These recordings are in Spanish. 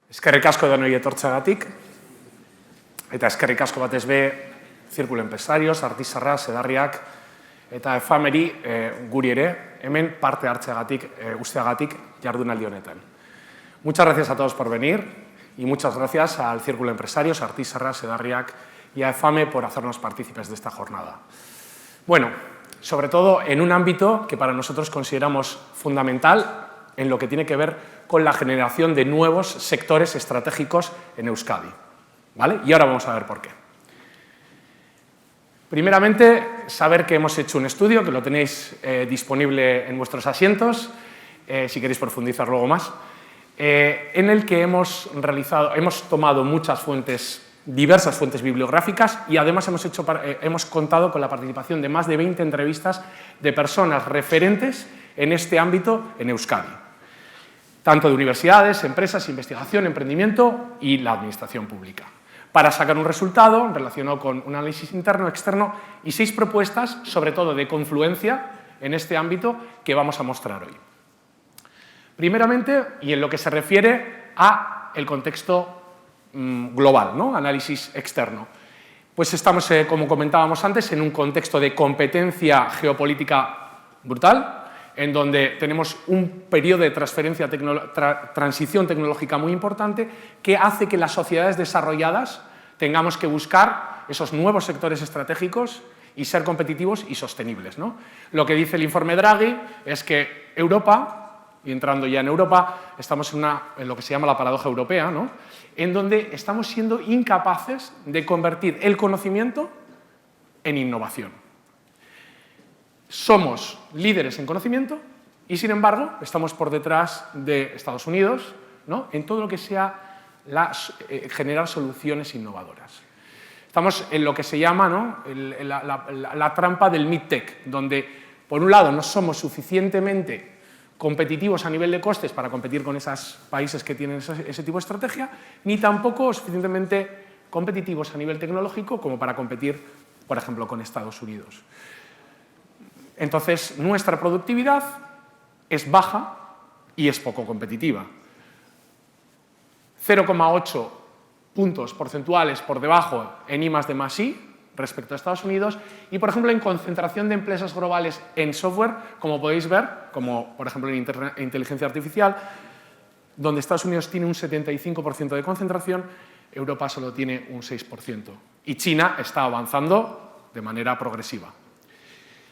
Eskerrik asko denoi etortzeagatik, eta eskerrik asko batez be Círculo Empresarios, Artizarra, Sedarriak eta Efameri guri ere, hemen parte hartzeagatik, usteagatik jardunaldi honetan. Muchas gracias a todos por venir y muchas gracias al Círculo Empresarios, Artizarra, Sedarriak y a Efame por hacernos partícipes de esta jornada. Bueno, sobre todo en un ámbito que para nosotros consideramos fundamental en lo que tiene que ver con la generación de nuevos sectores estratégicos en Euskadi, ¿vale? Y ahora vamos a ver por qué. Primeramente, saber que hemos hecho un estudio, que lo tenéis disponible en vuestros asientos, si queréis profundizar luego más, en el que hemos tomado muchas fuentes, diversas fuentes bibliográficas, y además hemos contado con la participación de más de 20 entrevistas de personas referentes en este ámbito en Euskadi, tanto de universidades, empresas, investigación, emprendimiento y la administración pública, para sacar un resultado relacionado con un análisis interno, externo y 6 propuestas, sobre todo de confluencia en este ámbito, que vamos a mostrar hoy. Primeramente, y en lo que se refiere a el contexto global, ¿no? Análisis externo. Pues estamos, como comentábamos antes, en un contexto de competencia geopolítica brutal, en donde tenemos un periodo de transición tecnológica muy importante que hace que las sociedades desarrolladas tengamos que buscar esos nuevos sectores estratégicos y ser competitivos y sostenibles, ¿no? Lo que dice el informe Draghi es que Europa, y entrando ya en Europa, estamos en lo que se llama la paradoja europea, ¿no? En donde estamos siendo incapaces de convertir el conocimiento en innovación. Somos líderes en conocimiento y, sin embargo, estamos por detrás de Estados Unidos, ¿no? En todo lo que sea generar soluciones innovadoras. Estamos en lo que se llama, ¿no? la trampa del mid-tech, donde, por un lado, no somos suficientemente competitivos a nivel de costes para competir con esos países que tienen ese tipo de estrategia, ni tampoco suficientemente competitivos a nivel tecnológico como para competir, por ejemplo, con Estados Unidos. Entonces, nuestra productividad es baja y es poco competitiva. 0,8 puntos porcentuales por debajo en I+D+I respecto a Estados Unidos y, por ejemplo, en concentración de empresas globales en software, como podéis ver, como por ejemplo en inteligencia artificial, donde Estados Unidos tiene un 75% de concentración, Europa solo tiene un 6%. Y China está avanzando de manera progresiva.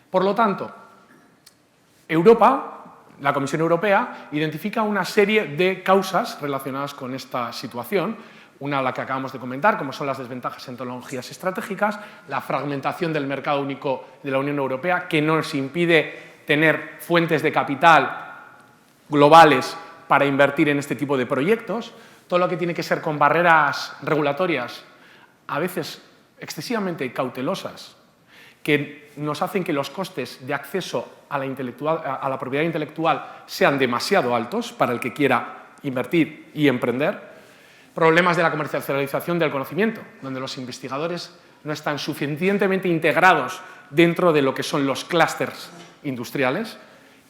Por lo tanto, la Comisión Europea, identifica una serie de causas relacionadas con esta situación, una a la que acabamos de comentar, como son las desventajas en tecnologías estratégicas, la fragmentación del mercado único de la Unión Europea, que nos impide tener fuentes de capital globales para invertir en este tipo de proyectos, todo lo que tiene que ser con barreras regulatorias, a veces excesivamente cautelosas, que nos hacen que los costes de acceso a la propiedad intelectual sean demasiado altos para el que quiera invertir y emprender. Problemas de la comercialización del conocimiento, donde los investigadores no están suficientemente integrados dentro de lo que son los clústeres industriales.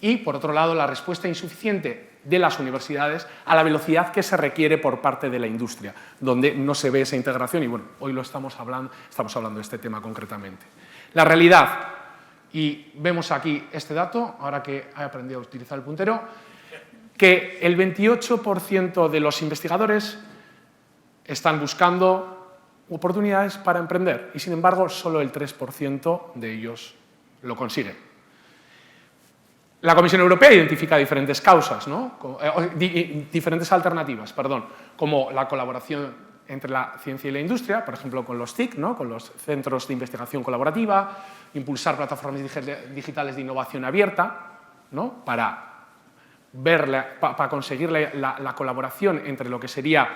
Y, por otro lado, la respuesta insuficiente de las universidades a la velocidad que se requiere por parte de la industria, donde no se ve esa integración y, bueno, hoy estamos hablando de este tema concretamente. La realidad, y vemos aquí este dato, ahora que he aprendido a utilizar el puntero, que el 28% de los investigadores están buscando oportunidades para emprender y, sin embargo, solo el 3% de ellos lo consigue. La Comisión Europea identifica diferentes causas, ¿no? Diferentes alternativas, como la colaboración entre la ciencia y la industria, por ejemplo, con los TIC, ¿no? Con los centros de investigación colaborativa, impulsar plataformas digitales de innovación abierta, ¿no? Para conseguir la colaboración entre lo que serían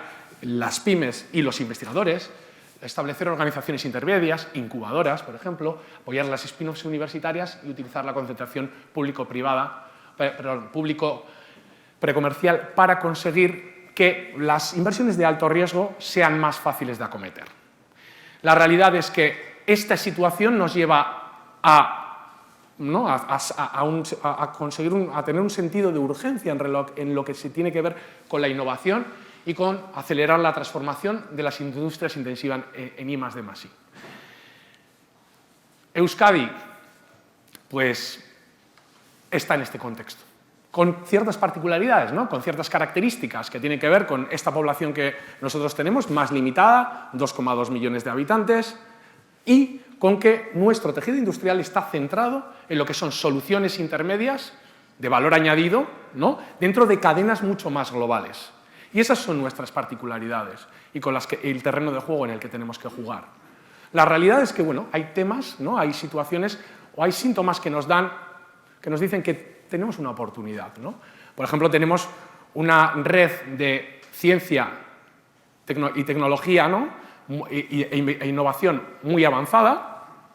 las pymes y los investigadores, establecer organizaciones intermedias, incubadoras, por ejemplo, apoyar las spin-offs universitarias y utilizar la concentración público-precomercial para conseguir que las inversiones de alto riesgo sean más fáciles de acometer. La realidad es que esta situación nos lleva a tener un sentido de urgencia en lo que se tiene que ver con la innovación y con acelerar la transformación de las industrias intensivas en I+D+I. Euskadi, pues, está en este contexto, con ciertas particularidades, ¿no? Con ciertas características que tienen que ver con esta población que nosotros tenemos, más limitada, 2,2 millones de habitantes, y con que nuestro tejido industrial está centrado en lo que son soluciones intermedias de valor añadido, ¿no? Dentro de cadenas mucho más globales. Y esas son nuestras particularidades y con las que el terreno de juego en el que tenemos que jugar. La realidad es que, bueno, hay temas, ¿no? Hay situaciones o hay síntomas que nos dicen que tenemos una oportunidad, ¿no? Por ejemplo, tenemos una red de ciencia y tecnología, ¿no? e innovación muy avanzada,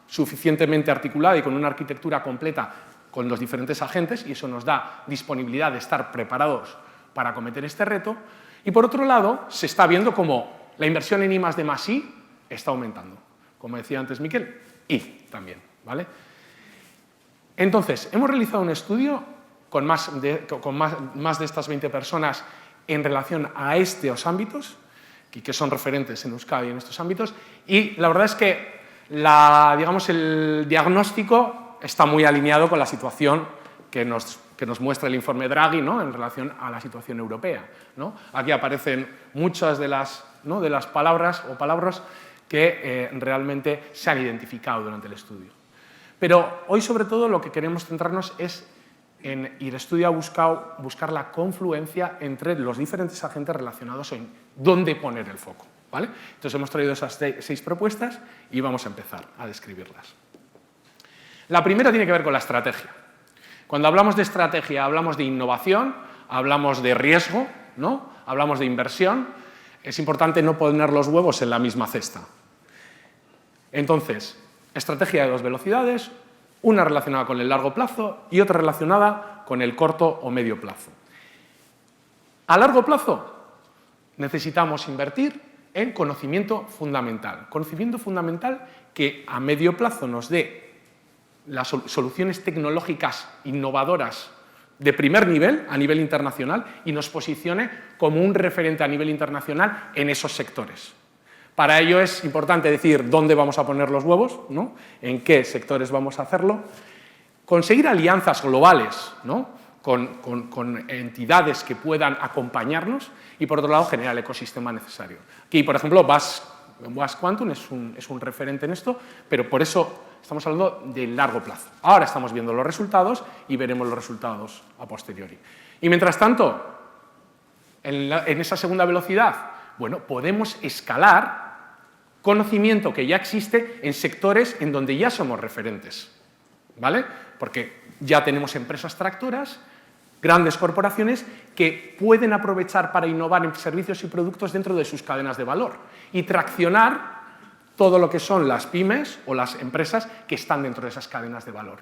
suficientemente articulada y con una arquitectura completa con los diferentes agentes, y eso nos da disponibilidad de estar preparados para acometer este reto. Y por otro lado, se está viendo como la inversión en I+D+I está aumentando, como decía antes Miquel, y también, ¿vale? Entonces, hemos realizado un estudio con más de estas 20 personas en relación a estos ámbitos, que son referentes en Euskadi en estos ámbitos, y la verdad es que digamos, el diagnóstico está muy alineado con la situación que nos muestra el informe Draghi, ¿no? En relación a la situación europea, ¿no? Aquí aparecen muchas de las palabras o palabras que realmente se han identificado durante el estudio. Pero hoy, sobre todo, lo que queremos centrarnos es y el estudio ha buscado buscar la confluencia entre los diferentes agentes relacionados en dónde poner el foco, ¿vale? Entonces hemos traído esas 6 propuestas y vamos a empezar a describirlas. La primera tiene que ver con la estrategia. Cuando hablamos de estrategia hablamos de innovación, hablamos de riesgo, ¿no? Hablamos de inversión. Es importante no poner los huevos en la misma cesta. Entonces, estrategia de 2 velocidades, una relacionada con el largo plazo y otra relacionada con el corto o medio plazo. A largo plazo necesitamos invertir en conocimiento fundamental que a medio plazo nos dé las soluciones tecnológicas innovadoras de primer nivel, a nivel internacional, y nos posicione como un referente a nivel internacional en esos sectores. Para ello es importante decir dónde vamos a poner los huevos, ¿no? En qué sectores vamos a hacerlo, conseguir alianzas globales, ¿no? con entidades que puedan acompañarnos y, por otro lado, generar el ecosistema necesario. Aquí, por ejemplo, Basque Quantum es un referente en esto, pero por eso estamos hablando de largo plazo. Ahora estamos viendo los resultados y veremos los resultados a posteriori. Y mientras tanto, en esa segunda velocidad, bueno, podemos escalar conocimiento que ya existe en sectores en donde ya somos referentes, ¿vale? Porque ya tenemos empresas tractoras, grandes corporaciones que pueden aprovechar para innovar en servicios y productos dentro de sus cadenas de valor y traccionar todo lo que son las pymes o las empresas que están dentro de esas cadenas de valor.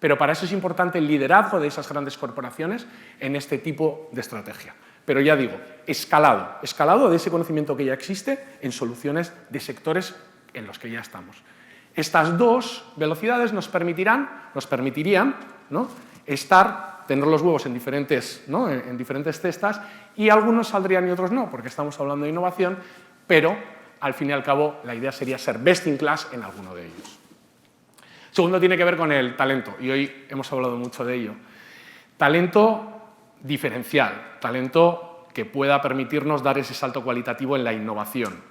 Pero para eso es importante el liderazgo de esas grandes corporaciones en este tipo de estrategia. Pero ya digo, escalado de ese conocimiento que ya existe en soluciones de sectores en los que ya estamos. Estas 2 velocidades nos permitirían, ¿no? tener los huevos en diferentes cestas, y algunos saldrían y otros no, porque estamos hablando de innovación, pero al fin y al cabo la idea sería ser best in class en alguno de ellos. Segundo tiene que ver con el talento, y hoy hemos hablado mucho de ello. Talento diferencial, talento que pueda permitirnos dar ese salto cualitativo en la innovación,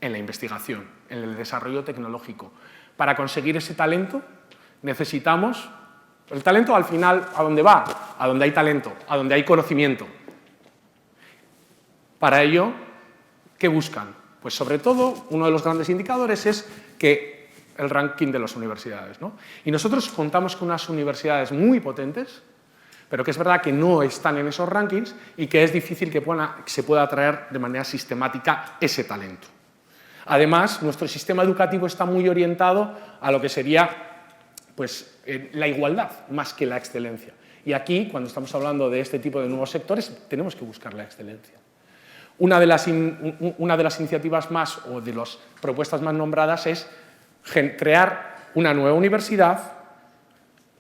en la investigación, en el desarrollo tecnológico. Para conseguir ese talento necesitamos... El talento, al final, ¿a dónde va? A donde hay talento, a donde hay conocimiento. Para ello, ¿qué buscan? Pues sobre todo, uno de los grandes indicadores es que el ranking de las universidades, ¿no? Y nosotros contamos con unas universidades muy potentes, pero que es verdad que no están en esos rankings y que es difícil que se pueda atraer de manera sistemática ese talento. Además, nuestro sistema educativo está muy orientado a lo que sería pues, la igualdad más que la excelencia. Y aquí, cuando estamos hablando de este tipo de nuevos sectores, tenemos que buscar la excelencia. Una de las iniciativas más o de las propuestas más nombradas es crear una nueva universidad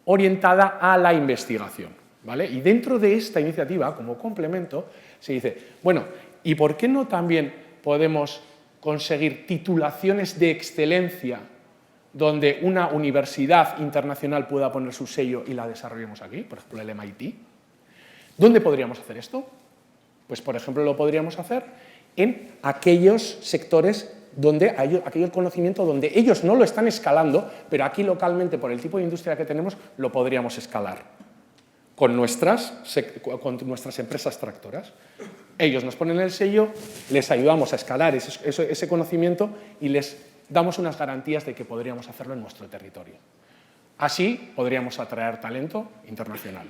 orientada a la investigación, ¿vale? Y dentro de esta iniciativa, como complemento, se dice, bueno, ¿Y por qué no también podemos conseguir titulaciones de excelencia donde una universidad internacional pueda poner su sello y la desarrollemos aquí? Por ejemplo, el MIT. ¿Dónde podríamos hacer esto? Pues, por ejemplo, lo podríamos hacer en aquellos sectores donde hay aquel conocimiento donde ellos no lo están escalando, pero aquí localmente, por el tipo de industria que tenemos, lo podríamos escalar con nuestras empresas tractoras. Ellos nos ponen el sello, les ayudamos a escalar ese conocimiento y les damos unas garantías de que podríamos hacerlo en nuestro territorio. Así podríamos atraer talento internacional.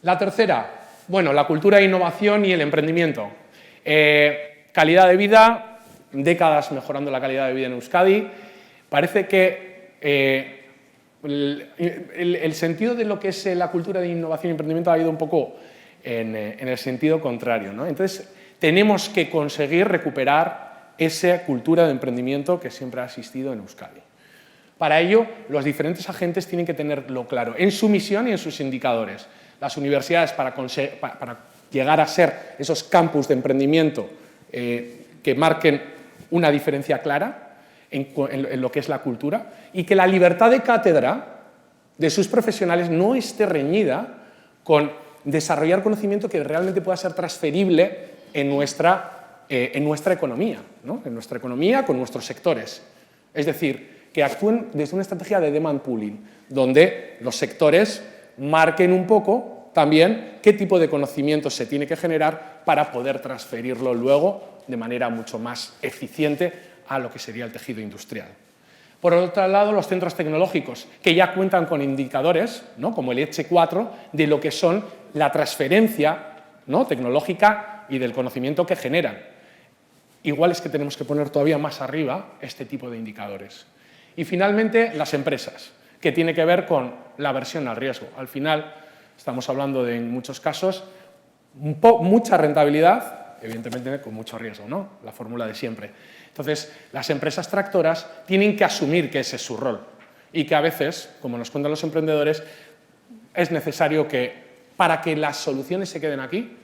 La tercera, bueno, la cultura de innovación y el emprendimiento. Calidad de vida, décadas mejorando la calidad de vida en Euskadi. Parece que el sentido de lo que es la cultura de innovación y emprendimiento ha ido un poco en el sentido contrario, ¿no? Entonces, tenemos que conseguir recuperar esa cultura de emprendimiento que siempre ha existido en Euskadi. Para ello, los diferentes agentes tienen que tenerlo claro en su misión y en sus indicadores. Las universidades, para llegar a ser esos campus de emprendimiento que marquen una diferencia clara en lo que es la cultura, y que la libertad de cátedra de sus profesionales no esté reñida con desarrollar conocimiento que realmente pueda ser transferible en nuestra economía, ¿no? En nuestra economía con nuestros sectores. Es decir, que actúen desde una estrategia de demand pooling, donde los sectores marquen un poco también qué tipo de conocimiento se tiene que generar para poder transferirlo luego de manera mucho más eficiente a lo que sería el tejido industrial. Por otro lado, los centros tecnológicos, que ya cuentan con indicadores, ¿no?, como el ECHE4, de lo que son la transferencia, ¿no?, tecnológica y del conocimiento que generan. Igual es que tenemos que poner todavía más arriba este tipo de indicadores. Y finalmente, las empresas, que tiene que ver con la aversión al riesgo. Al final, estamos hablando de, en muchos casos, mucha rentabilidad, evidentemente con mucho riesgo, ¿no?, la fórmula de siempre. Entonces, las empresas tractoras tienen que asumir que ese es su rol y que a veces, como nos cuentan los emprendedores, es necesario que, para que las soluciones se queden aquí,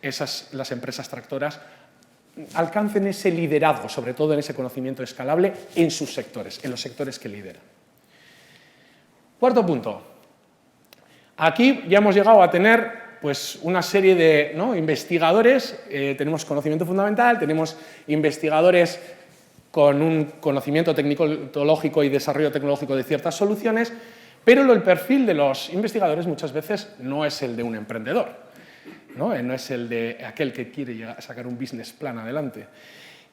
las empresas tractoras alcancen ese liderazgo, sobre todo en ese conocimiento escalable, en sus sectores, en los sectores que lideran. Cuarto punto. Aquí ya hemos llegado a tener pues, una serie de investigadores, tenemos conocimiento fundamental, tenemos investigadores con un conocimiento tecnológico y desarrollo tecnológico de ciertas soluciones, pero el perfil de los investigadores muchas veces no es el de un emprendedor, no es el de aquel que quiere llegar a sacar un business plan adelante.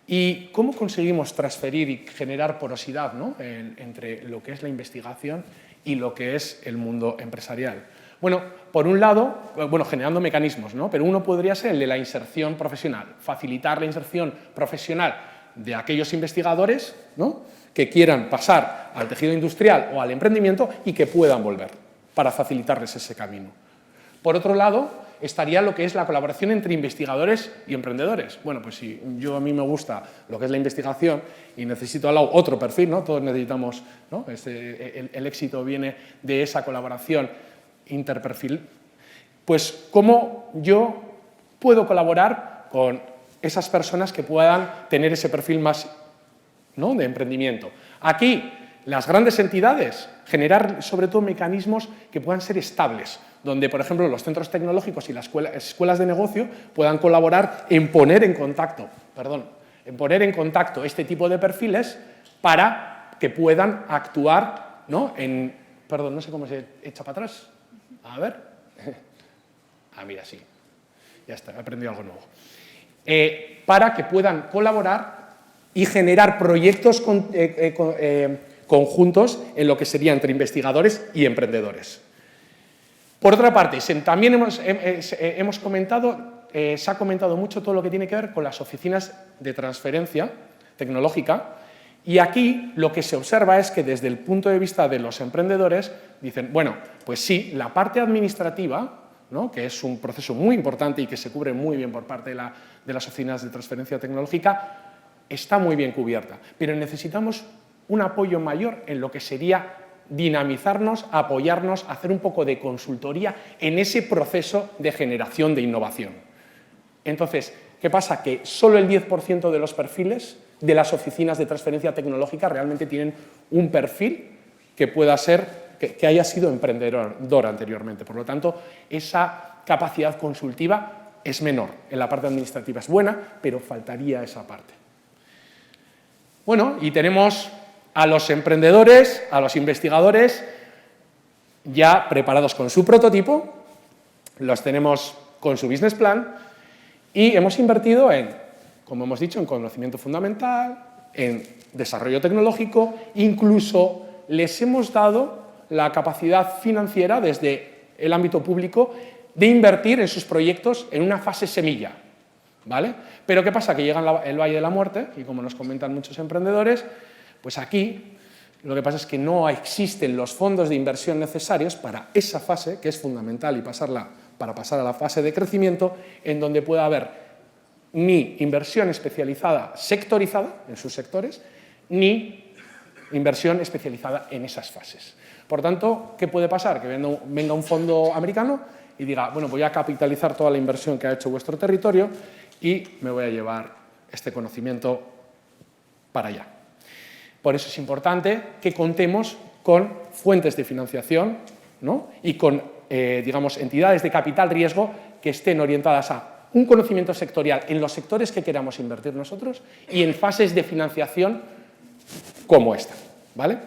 ¿Y cómo conseguimos transferir y generar porosidad, ¿no?, entre lo que es la investigación y lo que es el mundo empresarial? Bueno, por un lado, generando mecanismos, ¿no?, pero uno podría ser el de la inserción profesional, facilitar la inserción profesional de aquellos investigadores, ¿no?, que quieran pasar al tejido industrial o al emprendimiento y que puedan volver, para facilitarles ese camino. Por otro lado, estaría lo que es la colaboración entre investigadores y emprendedores. Bueno, pues si a mí me gusta lo que es la investigación y necesito al lado otro perfil, ¿no?, todos necesitamos, ¿no?, el éxito viene de esa colaboración interperfil, pues cómo yo puedo colaborar con esas personas que puedan tener ese perfil más, ¿no?, de emprendimiento. Aquí, las grandes entidades, generar sobre todo mecanismos que puedan ser estables, donde, por ejemplo, los centros tecnológicos y las escuelas de negocio puedan colaborar en poner en contacto este tipo de perfiles para que puedan actuar, ¿no?, no sé cómo se echa para atrás. A ver. Mira, sí. Ya está, he aprendido algo nuevo. Para que puedan colaborar y generar proyectos conjuntos en lo que sería entre investigadores y emprendedores. Por otra parte, también hemos comentado, se ha comentado mucho todo lo que tiene que ver con las oficinas de transferencia tecnológica, y aquí lo que se observa es que desde el punto de vista de los emprendedores dicen, bueno, pues sí, la parte administrativa, ¿no?, que es un proceso muy importante y que se cubre muy bien por parte de las oficinas de transferencia tecnológica, está muy bien cubierta, pero necesitamos un apoyo mayor en lo que sería dinamizarnos, apoyarnos, hacer un poco de consultoría en ese proceso de generación de innovación. Entonces, ¿Qué pasa? Que solo el 10% de los perfiles de las oficinas de transferencia tecnológica realmente tienen un perfil que pueda ser, que haya sido emprendedor anteriormente. Por lo tanto, esa capacidad consultiva es menor. En la parte administrativa es buena, pero faltaría esa parte. Bueno, y tenemos a los emprendedores, a los investigadores ya preparados con su prototipo, los tenemos con su business plan y hemos invertido en, como hemos dicho, en conocimiento fundamental, en desarrollo tecnológico, incluso les hemos dado la capacidad financiera desde el ámbito público de invertir en sus proyectos en una fase semilla, ¿vale? Pero ¿qué pasa? Que llega el Valle de la Muerte y como nos comentan muchos emprendedores, pues aquí lo que pasa es que no existen los fondos de inversión necesarios para esa fase, que es fundamental y para pasar a la fase de crecimiento, en donde pueda haber ni inversión especializada sectorizada en sus sectores, ni inversión especializada en esas fases. Por tanto, ¿qué puede pasar? Que venga un fondo americano y diga, bueno, voy a capitalizar toda la inversión que ha hecho vuestro territorio y me voy a llevar este conocimiento para allá. Por eso es importante que contemos con fuentes de financiación, ¿no? Y con, digamos, entidades de capital riesgo que estén orientadas a un conocimiento sectorial en los sectores que queramos invertir nosotros y en fases de financiación como esta, ¿vale?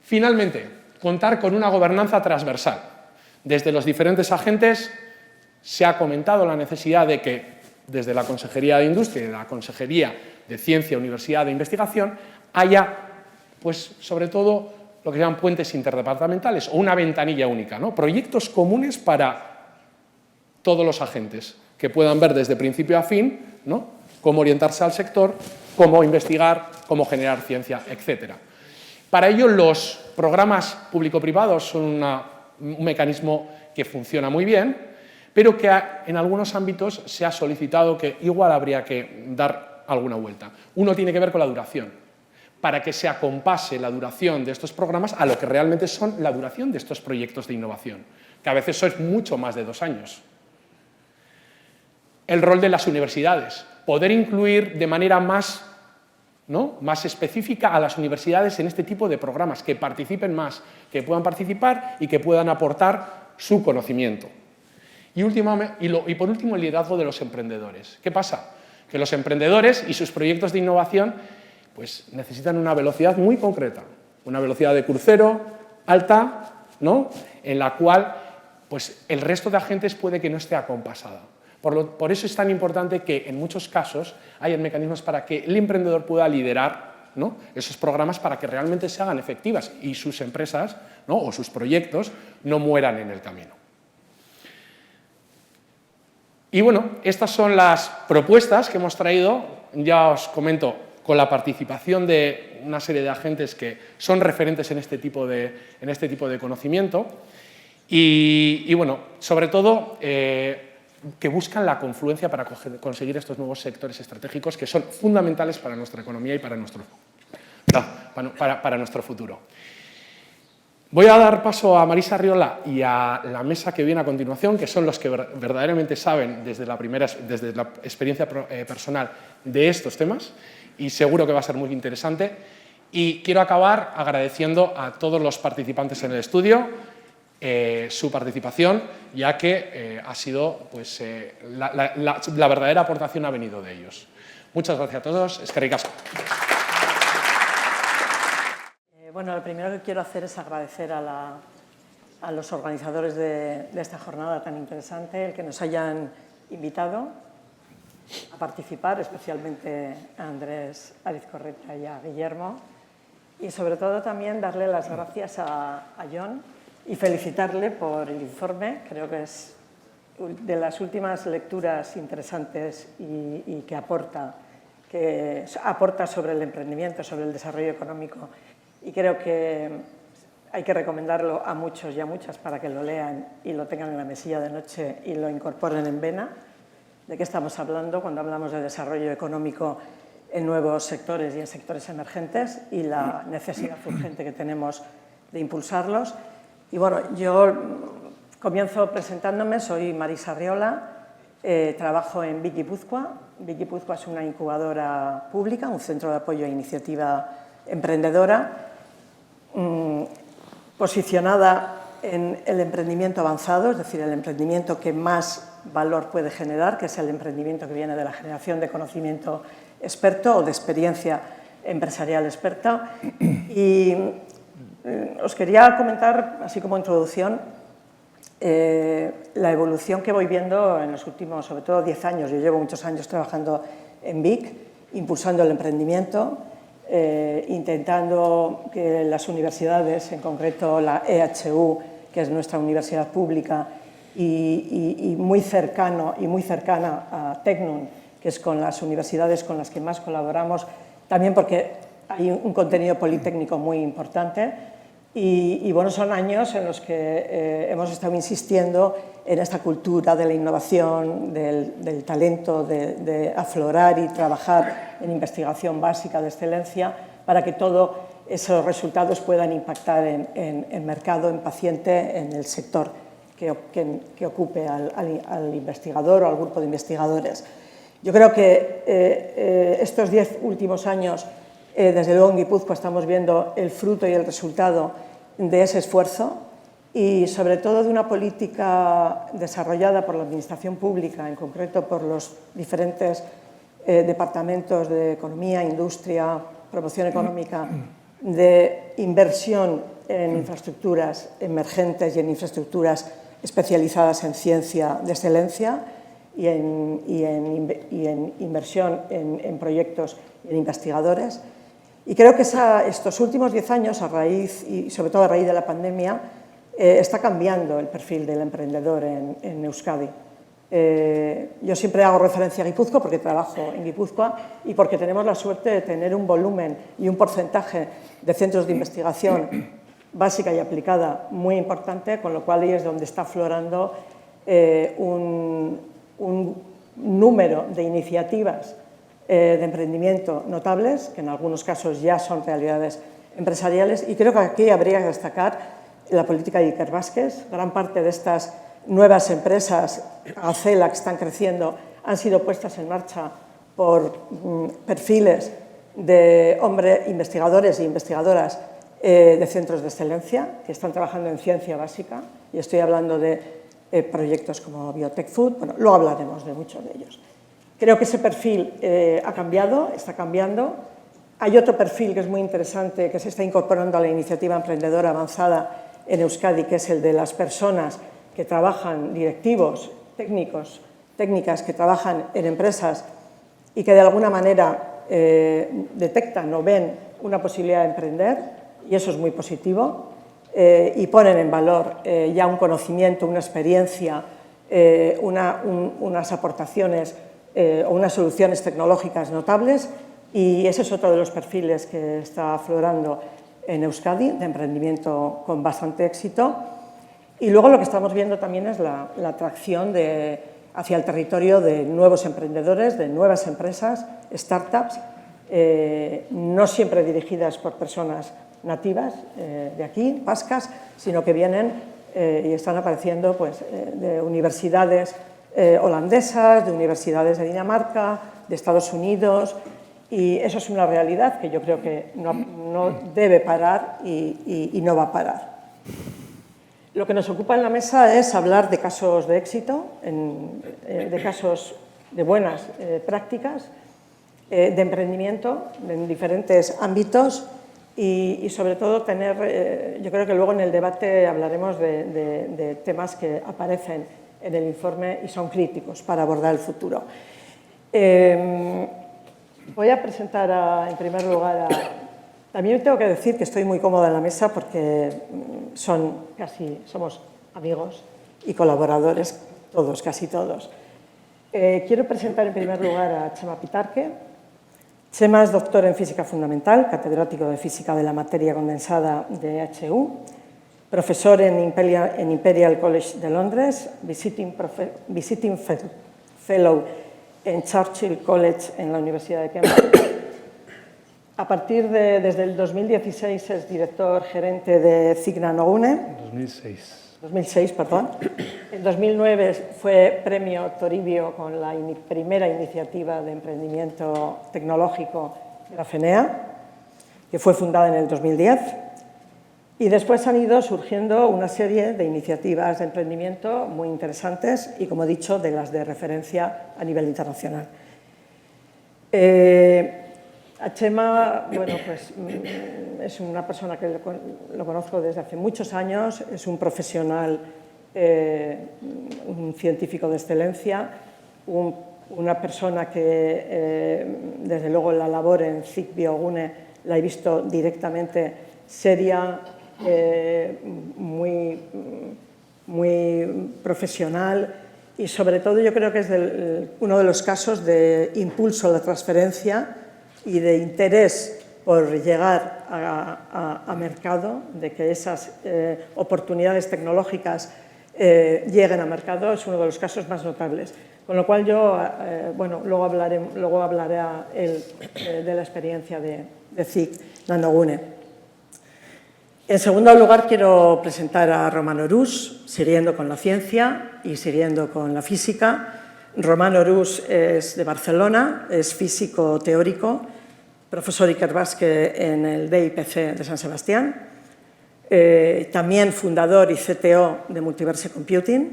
Finalmente, contar con una gobernanza transversal. Desde los diferentes agentes se ha comentado la necesidad de que desde la Consejería de Industria y la Consejería de Ciencia, Universidad e Investigación haya, pues, sobre todo, lo que se llaman puentes interdepartamentales o una ventanilla única, ¿no? Proyectos comunes para todos los agentes que puedan ver desde principio a fin, ¿no? Cómo orientarse al sector, cómo investigar, cómo generar ciencia, etcétera. Para ello, los programas público-privados son un mecanismo que funciona muy bien, pero que en algunos ámbitos se ha solicitado que igual habría que dar alguna vuelta. Uno tiene que ver con la duración, para que se acompase la duración de estos programas a lo que realmente son la duración de estos proyectos de innovación, que a veces es mucho más de 2 años. El rol de las universidades, poder incluir de manera más específica a las universidades en este tipo de programas, que participen más, que puedan participar y que puedan aportar su conocimiento. Y por último, el liderazgo de los emprendedores. ¿Qué pasa? Que los emprendedores y sus proyectos de innovación pues, necesitan una velocidad muy concreta, una velocidad de crucero alta, ¿no? En la cual pues, el resto de agentes puede que no esté acompasada. Por eso es tan importante que en muchos casos haya mecanismos para que el emprendedor pueda liderar, ¿no? Esos programas para que realmente se hagan efectivas y sus empresas, ¿no? O sus proyectos no mueran en el camino. Y bueno, estas son las propuestas que hemos traído, ya os comento, con la participación de una serie de agentes que son referentes en este tipo de conocimiento y bueno, sobre todo que buscan la confluencia para conseguir estos nuevos sectores estratégicos que son fundamentales para nuestra economía y para nuestro futuro. Voy a dar paso a Marisa Arriola y a la mesa que viene a continuación, que son los que verdaderamente saben desde la experiencia personal de estos temas y seguro que va a ser muy interesante. Y quiero acabar agradeciendo a todos los participantes en el estudio su participación, ya que ha sido pues, la verdadera aportación ha venido de ellos. Muchas gracias a todos. Eskerrik asko. Bueno, lo primero que quiero hacer es agradecer a los organizadores de esta jornada tan interesante, el que nos hayan invitado a participar, especialmente a Andrés Arizcorreta y a Guillermo, y sobre todo también darle las gracias a Jon y felicitarle por el informe. Creo que es de las últimas lecturas interesantes y que aporta sobre el emprendimiento, sobre el desarrollo económico. Y creo que hay que recomendarlo a muchos y a muchas para que lo lean y lo tengan en la mesilla de noche y lo incorporen en vena. ¿De qué estamos hablando cuando hablamos de desarrollo económico en nuevos sectores y en sectores emergentes y la necesidad urgente que tenemos de impulsarlos? Y bueno, yo comienzo presentándome, soy Marisa Arriola, trabajo en BIC Guipúzcoa. BIC Guipúzcoa es una incubadora pública, un centro de apoyo a iniciativa emprendedora, posicionada en el emprendimiento avanzado, es decir, el emprendimiento que más valor puede generar, que es el emprendimiento que viene de la generación de conocimiento experto o de experiencia empresarial experta. Y os quería comentar, así como introducción, la evolución que voy viendo en los últimos, sobre todo 10 años. Yo llevo muchos años trabajando en BIC, impulsando el emprendimiento, intentando que las universidades, en concreto la EHU, que es nuestra universidad pública, y muy cercana a Tecnun, que es con las universidades con las que más colaboramos, también porque hay un contenido politécnico muy importante. Y bueno, son años en los que hemos estado insistiendo en esta cultura de la innovación, del talento, de aflorar y trabajar en investigación básica de excelencia para que todos esos resultados puedan impactar en mercado, en paciente, en el sector que ocupe al investigador o al grupo de investigadores. Yo creo que estos 10 últimos años, desde luego en Guipúzcoa estamos viendo el fruto y el resultado de ese esfuerzo y sobre todo de una política desarrollada por la Administración Pública, en concreto por los diferentes departamentos de Economía, Industria, Promoción Económica, de inversión en infraestructuras emergentes y en infraestructuras especializadas en ciencia de excelencia y en inversión en proyectos y en investigadores. Y creo que estos últimos 10 años, a raíz, y sobre todo a raíz de la pandemia, está cambiando el perfil del emprendedor en Euskadi. Yo siempre hago referencia a Guipúzcoa porque trabajo en Guipúzcoa y porque tenemos la suerte de tener un volumen y un porcentaje de centros de investigación básica y aplicada muy importante, con lo cual ahí es donde está aflorando un número de iniciativas de emprendimiento notables, que en algunos casos ya son realidades empresariales, y creo que aquí habría que destacar la política de Iker Vázquez. Gran parte de estas nuevas empresas, Acela, que están creciendo, han sido puestas en marcha por perfiles de investigadores e investigadoras de centros de excelencia que están trabajando en ciencia básica, y estoy hablando de proyectos como Biotech Food. Bueno, luego hablaremos de muchos de ellos. Creo que ese perfil ha cambiado, está cambiando. Hay otro perfil que es muy interesante, que se está incorporando a la iniciativa emprendedora avanzada en Euskadi, que es el de las personas que trabajan, directivos, técnicas que trabajan en empresas y que de alguna manera detectan o ven una posibilidad de emprender, y eso es muy positivo, y ponen en valor ya un conocimiento, una experiencia, unas aportaciones o unas soluciones tecnológicas notables, y ese es otro de los perfiles que está aflorando en Euskadi, de emprendimiento con bastante éxito. Y luego lo que estamos viendo también es la atracción hacia el territorio de nuevos emprendedores, de nuevas empresas, startups, no siempre dirigidas por personas nativas de aquí, vascas, sino que vienen y están apareciendo pues, de universidades holandesas, de universidades de Dinamarca, de Estados Unidos, y eso es una realidad que yo creo que no debe parar y no va a parar. Lo que nos ocupa en la mesa es hablar de casos de éxito, de casos de buenas prácticas, de emprendimiento en diferentes ámbitos y sobre todo tener, yo creo que luego en el debate hablaremos de temas que aparecen en el informe y son críticos para abordar el futuro. Voy a presentar en primer lugar También tengo que decir que estoy muy cómoda en la mesa porque somos amigos y colaboradores, todos, casi todos. Quiero presentar en primer lugar a Txema Pitarque. Txema es doctor en Física Fundamental, catedrático de Física de la Materia Condensada de EHU, profesor en Imperial College de Londres, visiting fellow en Churchill College en la Universidad de Cambridge. Desde el 2016 es director gerente de Cigna Noune. 2006. 2006, perdón. En 2009 fue premio Toribio con la primera iniciativa de emprendimiento tecnológico de la FENEA, que fue fundada en el 2010. Y después han ido surgiendo una serie de iniciativas de emprendimiento muy interesantes y, como he dicho, de las de referencia a nivel internacional. A Chema, bueno, pues es una persona que lo conozco desde hace muchos años, es un profesional, un científico de excelencia, una persona que, desde luego, la labor en CIC Biogune la he visto directamente seria, muy profesional y, sobre todo, yo creo que es uno de los casos de impulso a la transferencia y de interés por llegar a mercado, de que esas oportunidades tecnológicas lleguen a mercado, es uno de los casos más notables. Con lo cual yo, bueno, luego hablaré de la experiencia de CIC Nanogune. En segundo lugar, quiero presentar a Roman Orús, siguiendo con la ciencia y siguiendo con la física. Roman Orús es de Barcelona, es físico teórico, profesor Ikerbasque en el DIPC de San Sebastián, también fundador y CTO de Multiverse Computing.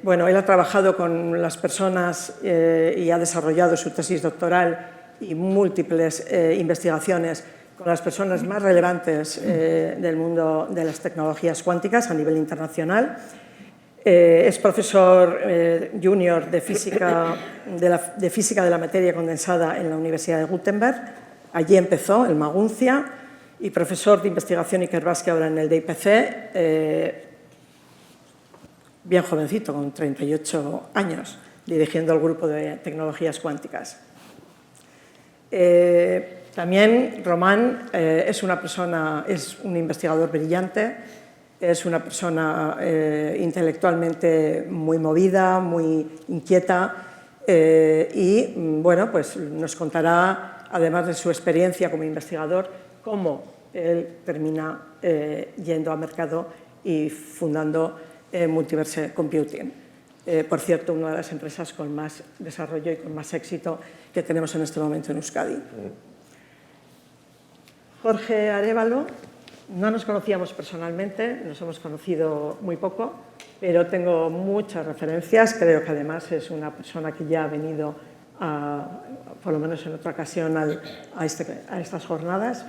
Bueno, él ha trabajado con las personas y ha desarrollado su tesis doctoral y múltiples investigaciones con las personas más relevantes del mundo de las tecnologías cuánticas a nivel internacional. Es profesor junior de física de la materia condensada en la Universidad de Gutenberg. Allí empezó, en Maguncia, y profesor de investigación Ikerbasque ahora en el DIPC, bien jovencito, con 38 años, dirigiendo el grupo de tecnologías cuánticas. También Román es un investigador brillante, es una persona intelectualmente muy movida, muy inquieta y, bueno, pues nos contará, además de su experiencia como investigador, cómo él termina yendo a mercado y fundando Multiverse Computing. Por cierto, una de las empresas con más desarrollo y con más éxito que tenemos en este momento en Euskadi. Jorge Arévalo, no nos conocíamos personalmente, nos hemos conocido muy poco, pero tengo muchas referencias. Creo que además es una persona que ya ha venido, por lo menos en otra ocasión, a estas jornadas.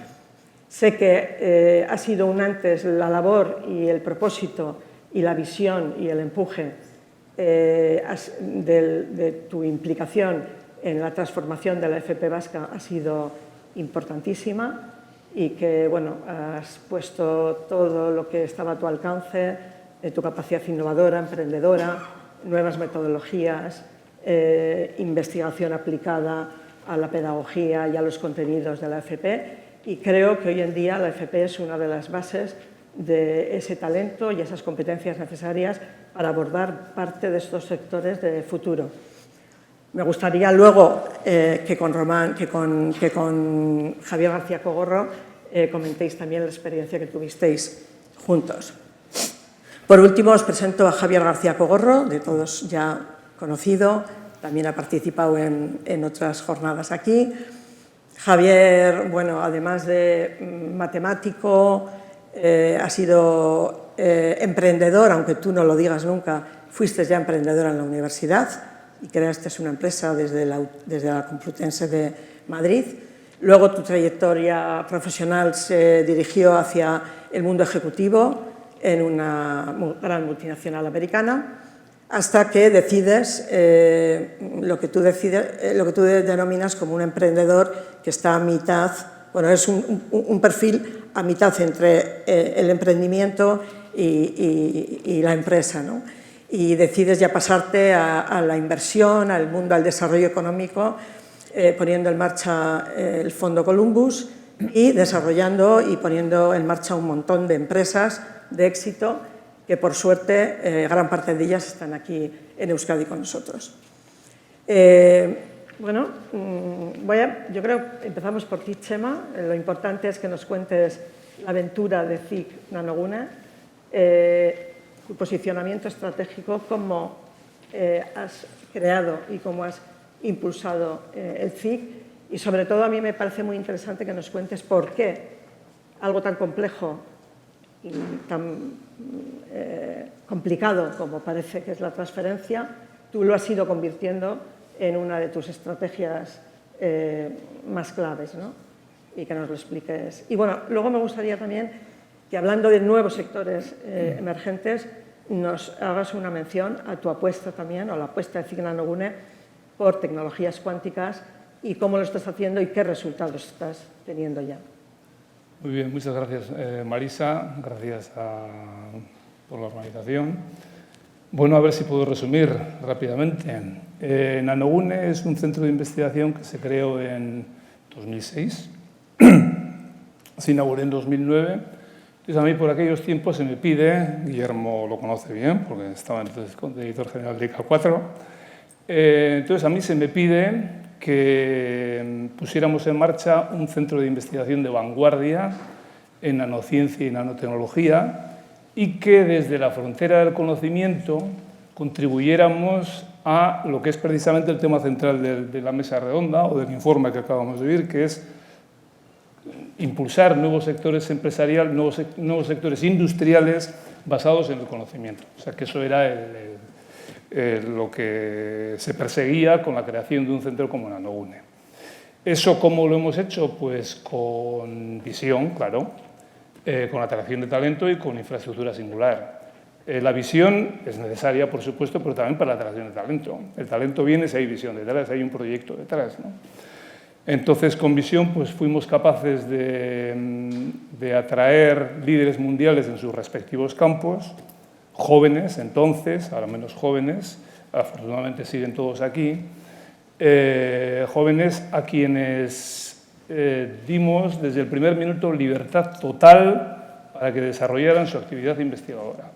Sé que ha sido un antes la labor y el propósito y la visión y el empuje de tu implicación en la transformación de la FP vasca ha sido importantísima y que, bueno, has puesto todo lo que estaba a tu alcance, tu capacidad innovadora, emprendedora, nuevas metodologías, investigación aplicada a la pedagogía y a los contenidos de la FP, y creo que hoy en día la FP es una de las bases de ese talento y esas competencias necesarias para abordar parte de estos sectores de futuro. Me gustaría luego que con Javier García Cogorro comentéis también la experiencia que tuvisteis juntos. Por último, os presento a Javier García Cogorro, de todos ya conocido, también ha participado en otras jornadas aquí. Javier, bueno, además de matemático, ha sido emprendedor, aunque tú no lo digas nunca, fuiste ya emprendedora en la universidad y creaste una empresa desde la Complutense de Madrid. Luego tu trayectoria profesional se dirigió hacia el mundo ejecutivo en una gran multinacional americana, hasta que decides lo que tú denominas como un emprendedor que está a mitad, bueno, es un perfil a mitad entre el emprendimiento y la empresa, ¿no? Y decides ya pasarte a la inversión, al mundo, al desarrollo económico, poniendo en marcha el Fondo Columbus y desarrollando y poniendo en marcha un montón de empresas de éxito que, por suerte, gran parte de ellas están aquí en Euskadi con nosotros. Bueno, yo creo que empezamos por ti, Chema. Lo importante es que nos cuentes la aventura de CIC Nanogune. tu posicionamiento estratégico, cómo has creado y cómo has impulsado el CIC, y sobre todo a mí me parece muy interesante que nos cuentes por qué algo tan complejo y tan complicado como parece que es la transferencia, tú lo has ido convirtiendo en una de tus estrategias más claves, ¿no? Y que nos lo expliques. Y bueno, luego me gustaría también que, hablando de nuevos sectores emergentes, nos hagas una mención a tu apuesta también, o la apuesta de CIC Nanogune por tecnologías cuánticas, y cómo lo estás haciendo y qué resultados estás teniendo ya. Muy bien, muchas gracias Marisa, gracias por la organización. Bueno, a ver si puedo resumir rápidamente. Nanogune es un centro de investigación que se creó en 2006, se inauguró en 2009. Entonces a mí por aquellos tiempos se me pide, Guillermo lo conoce bien porque estaba entonces con el editor general de ICA4, entonces a mí se me pide que pusiéramos en marcha un centro de investigación de vanguardia en nanociencia y nanotecnología y que desde la frontera del conocimiento contribuyéramos a lo que es precisamente el tema central de la mesa redonda o del informe que acabamos de oír, que es impulsar nuevos sectores empresariales, nuevos sectores industriales basados en el conocimiento. O sea, que eso era lo que se perseguía con la creación de un centro como Nanogune. ¿Eso cómo lo hemos hecho? Pues con visión, claro, con atracción de talento y con infraestructura singular. La visión es necesaria, por supuesto, pero también para la atracción de talento. El talento viene si hay visión detrás, hay un proyecto detrás, ¿no? Entonces, con visión, pues fuimos capaces de atraer líderes mundiales en sus respectivos campos, jóvenes entonces, ahora menos jóvenes, afortunadamente siguen todos aquí, jóvenes a quienes dimos desde el primer minuto libertad total para que desarrollaran su actividad investigadora.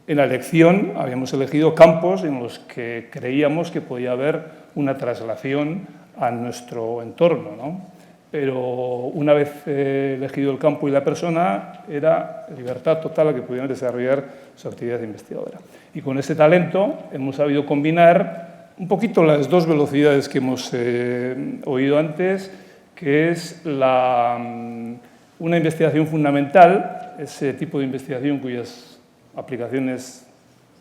En la elección habíamos elegido campos en los que creíamos que podía haber una traslación a nuestro entorno, ¿no? Pero una vez elegido el campo y la persona, era libertad total a que pudieran desarrollar su actividad investigadora. Y con ese talento hemos sabido combinar un poquito las dos velocidades que hemos oído antes, que es una investigación fundamental, ese tipo de investigación cuyas aplicaciones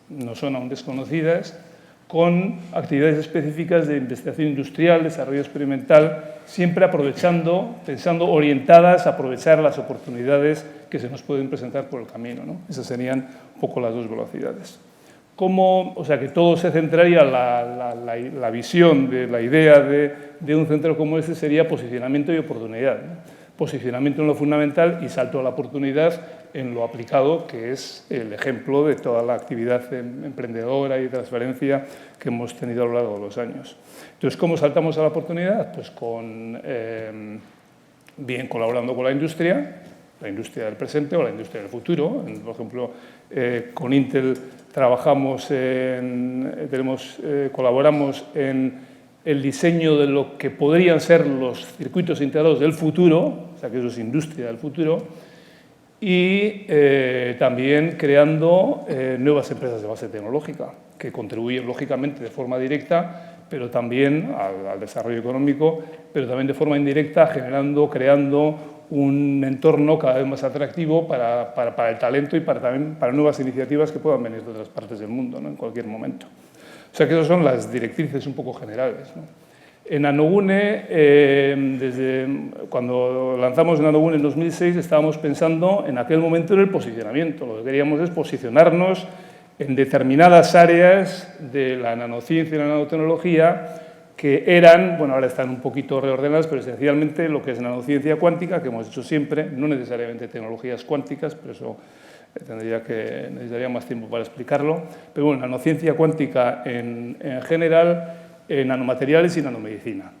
no son aún desconocidas, con actividades específicas de investigación industrial, desarrollo experimental, siempre pensando orientadas a aprovechar las oportunidades que se nos pueden presentar por el camino, ¿no? Esas serían un poco las dos velocidades. O sea, que todo se centraría, la visión de la idea de un centro como este sería posicionamiento y oportunidad, ¿no? Posicionamiento en lo fundamental y salto a la oportunidad en lo aplicado, que es el ejemplo de toda la actividad emprendedora y transferencia que hemos tenido a lo largo de los años. Entonces, ¿cómo saltamos a la oportunidad? Pues bien colaborando con la industria del presente o la industria del futuro. Por ejemplo, con Intel colaboramos en el diseño de lo que podrían ser los circuitos integrados del futuro, o sea que eso es industria del futuro, y también creando nuevas empresas de base tecnológica que contribuyen lógicamente de forma directa, pero también al desarrollo económico, pero también de forma indirecta creando un entorno cada vez más atractivo para el talento y también para nuevas iniciativas que puedan venir de otras partes del mundo, ¿no? En cualquier momento. O sea que esas son las directrices un poco generales, ¿no? En Nanogune, desde cuando lanzamos Nanogune en 2006, estábamos pensando en aquel momento en el posicionamiento. Lo que queríamos es posicionarnos en determinadas áreas de la nanociencia y la nanotecnología que eran, bueno, ahora están un poquito reordenadas, pero esencialmente lo que es nanociencia cuántica, que hemos hecho siempre, no necesariamente tecnologías cuánticas, pero eso necesitaría más tiempo para explicarlo, pero bueno, nanociencia cuántica en general, nanomateriales y nanomedicina.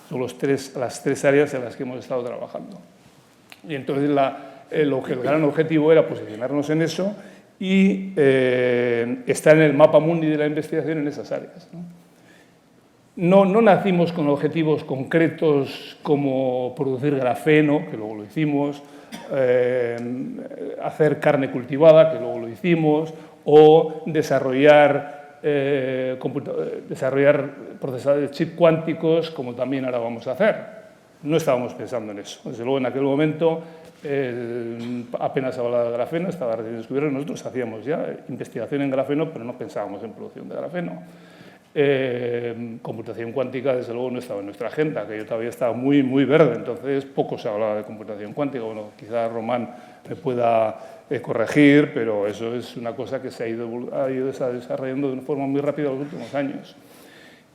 Son las tres áreas en las que hemos estado trabajando. Y entonces el gran objetivo era posicionarnos en eso y estar en el mapa mundi de la investigación en esas áreas, ¿no? No nacimos con objetivos concretos como producir grafeno, que luego lo hicimos, hacer carne cultivada, que luego lo hicimos, o desarrollar procesadores de chip cuánticos, como también ahora vamos a hacer. No estábamos pensando en eso. Desde luego, en aquel momento, apenas hablaba de grafeno, estaba recién descubierto. Nosotros hacíamos ya investigación en grafeno, pero no pensábamos en producción de grafeno. Computación cuántica, desde luego, no estaba en nuestra agenda, que yo todavía estaba muy, muy verde, entonces poco se hablaba de computación cuántica. Bueno, quizá Román me pueda corregir, pero eso es una cosa que se ha ido desarrollando de una forma muy rápida en los últimos años.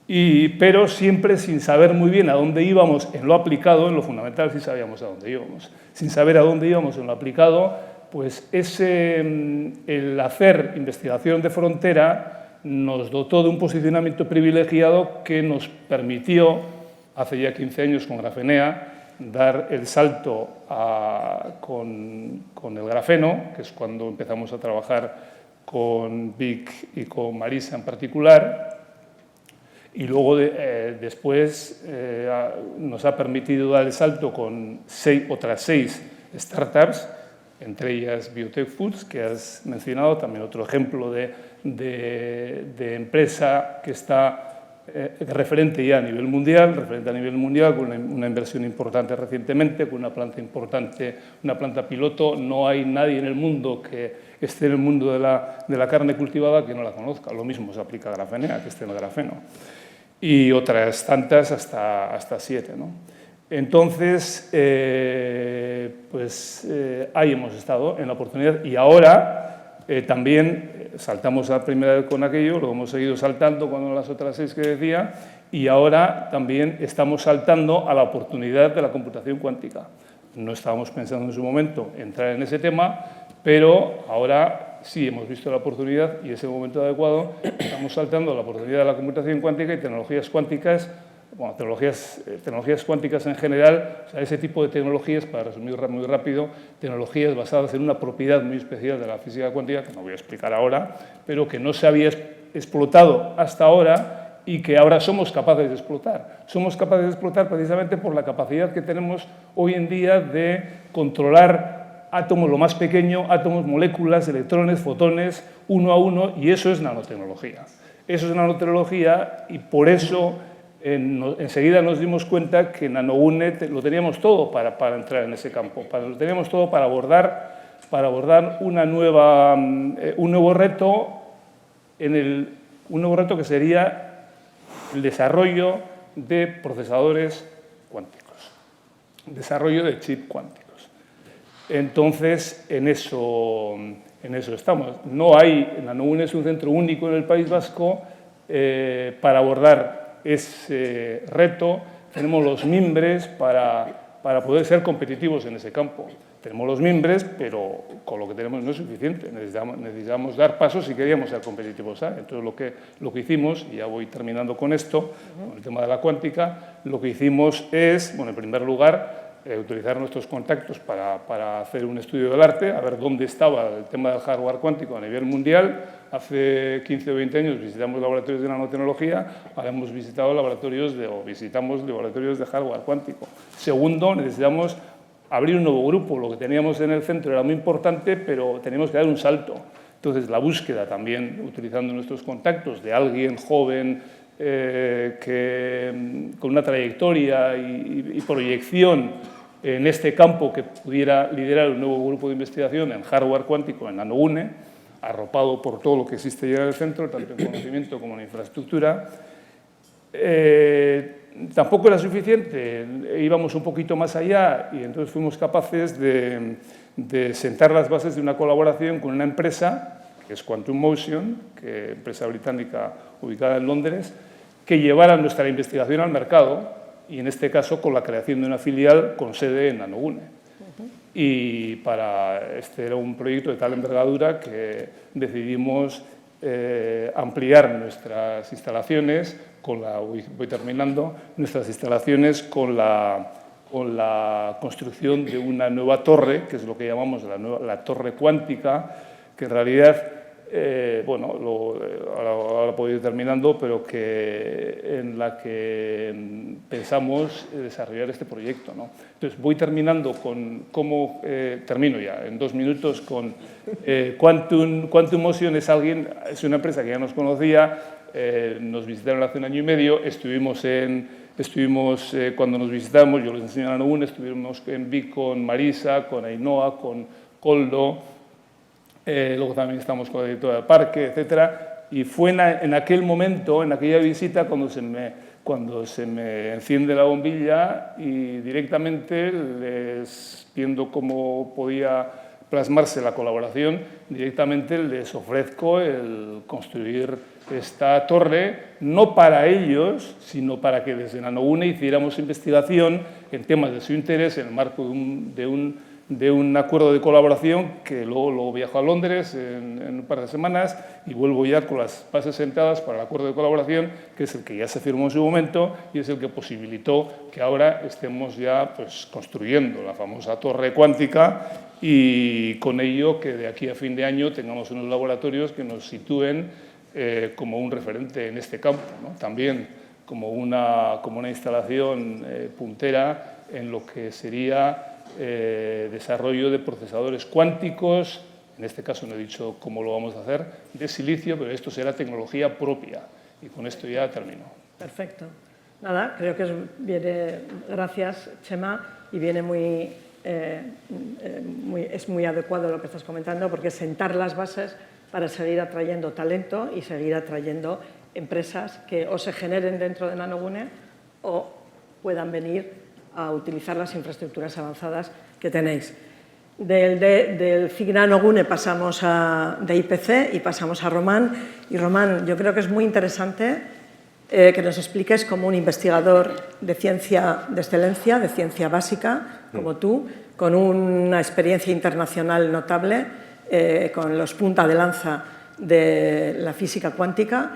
Pero siempre sin saber muy bien a dónde íbamos en lo aplicado. En lo fundamental sí sabíamos a dónde íbamos. Sin saber a dónde íbamos en lo aplicado, pues el hacer investigación de frontera nos dotó de un posicionamiento privilegiado que nos permitió, hace ya 15 años con Grafenea, dar el salto con el grafeno, que es cuando empezamos a trabajar con Vic y con Marisa en particular. Y luego, después, nos ha permitido dar el salto con otras 6 startups, entre ellas Biotech Foods, que has mencionado, también otro ejemplo de empresa que está referente ya a nivel mundial, con una inversión importante recientemente, con una planta importante, una planta piloto. No hay nadie en el mundo que esté en el mundo de la carne cultivada que no la conozca. Lo mismo se aplica a Grafenea, que esté en el grafeno. Y otras tantas, hasta 7, ¿no? Entonces, ahí hemos estado en la oportunidad, y ahora también saltamos a primera vez con aquello, lo hemos seguido saltando con las otras 6 que decía, y ahora también estamos saltando a la oportunidad de la computación cuántica. No estábamos pensando en su momento entrar en ese tema, pero ahora sí hemos visto la oportunidad y es el momento adecuado. Estamos saltando a la oportunidad de la computación cuántica y tecnologías cuánticas. Bueno, tecnologías cuánticas en general, o sea, ese tipo de tecnologías, para resumir muy rápido, tecnologías basadas en una propiedad muy especial de la física cuántica, que no voy a explicar ahora, pero que no se había explotado hasta ahora y que ahora somos capaces de explotar. Somos capaces de explotar precisamente por la capacidad que tenemos hoy en día de controlar átomos, lo más pequeño, átomos, moléculas, electrones, fotones, uno a uno, y eso es nanotecnología. Eso es nanotecnología, y por eso enseguida nos dimos cuenta que NanoUne lo teníamos todo para entrar en ese campo, lo teníamos todo para abordar un nuevo reto, un nuevo reto que sería el desarrollo de procesadores cuánticos, desarrollo de chip cuánticos. Entonces, en eso estamos. NanoUne es un centro único en el País Vasco para abordar ese reto. Tenemos los mimbres para poder ser competitivos en ese campo. Tenemos los mimbres, pero con lo que tenemos no es suficiente. Necesitamos dar pasos si queríamos ser competitivos, ¿sabes? Entonces, lo que hicimos, y ya voy terminando con esto, con el tema de la cuántica, lo que hicimos es, bueno, en primer lugar, utilizar nuestros contactos para hacer un estudio del arte, a ver dónde estaba el tema del hardware cuántico a nivel mundial. Hace 15 o 20 años visitamos laboratorios de nanotecnología, ahora visitamos laboratorios de hardware cuántico. Segundo, necesitamos abrir un nuevo grupo. Lo que teníamos en el centro era muy importante, pero teníamos que dar un salto. Entonces, la búsqueda también, utilizando nuestros contactos, de alguien joven, con una trayectoria y proyección en este campo, que pudiera liderar un nuevo grupo de investigación en hardware cuántico, en NanoUne, arropado por todo lo que existe ya en el centro, tanto en conocimiento como en infraestructura. Tampoco era suficiente, íbamos un poquito más allá, y entonces fuimos capaces de sentar las bases de una colaboración con una empresa, que es Quantum Motion, empresa británica ubicada en Londres, que llevara nuestra investigación al mercado, y en este caso con la creación de una filial con sede en NanoUne. Y este era un proyecto de tal envergadura que decidimos ampliar nuestras instalaciones, voy terminando, nuestras instalaciones con la construcción de una nueva torre, que es lo que llamamos la torre cuántica, que en realidad bueno, ahora puedo ir terminando, pero en la que pensamos desarrollar este proyecto, ¿no? Entonces, voy terminando con cómo, termino ya en 2 minutos con Quantum Motion es una empresa que ya nos conocía, nos visitaron hace 1 año y medio, estuvimos cuando nos visitamos, yo les enseñé a Nanobune, estuvimos en Vic con Marisa, con Ainhoa, con Koldo, luego también estamos con la directora del parque, etcétera, y fue en aquel momento, en aquella visita, cuando se me enciende la bombilla y directamente, viendo cómo podía plasmarse la colaboración, directamente les ofrezco el construir esta torre, no para ellos, sino para que desde Nanobune hiciéramos investigación en temas de su interés en el marco de un acuerdo de colaboración que luego viajo a Londres en un par de semanas y vuelvo ya con las bases sentadas para el acuerdo de colaboración, que es el que ya se firmó en su momento y es el que posibilitó que ahora estemos ya pues, construyendo la famosa torre cuántica y con ello que de aquí a fin de año tengamos unos laboratorios que nos sitúen como un referente en este campo, ¿no? También como una instalación puntera en lo que sería desarrollo de procesadores cuánticos, en este caso no he dicho cómo lo vamos a hacer, de silicio, pero esto será tecnología propia. Y con esto ya termino. Perfecto. Nada, creo que viene, gracias, Chema, y viene es muy adecuado lo que estás comentando, porque es sentar las bases para seguir atrayendo talento y seguir atrayendo empresas que o se generen dentro de Nanobune o puedan venir a utilizar las infraestructuras avanzadas que tenéis. Del CIC Nanobune pasamos de IPC y pasamos a Román. Y Román, yo creo que es muy interesante que nos expliques como un investigador de ciencia de excelencia, de ciencia básica, como tú, con una experiencia internacional notable, con los punta de lanza de la física cuántica,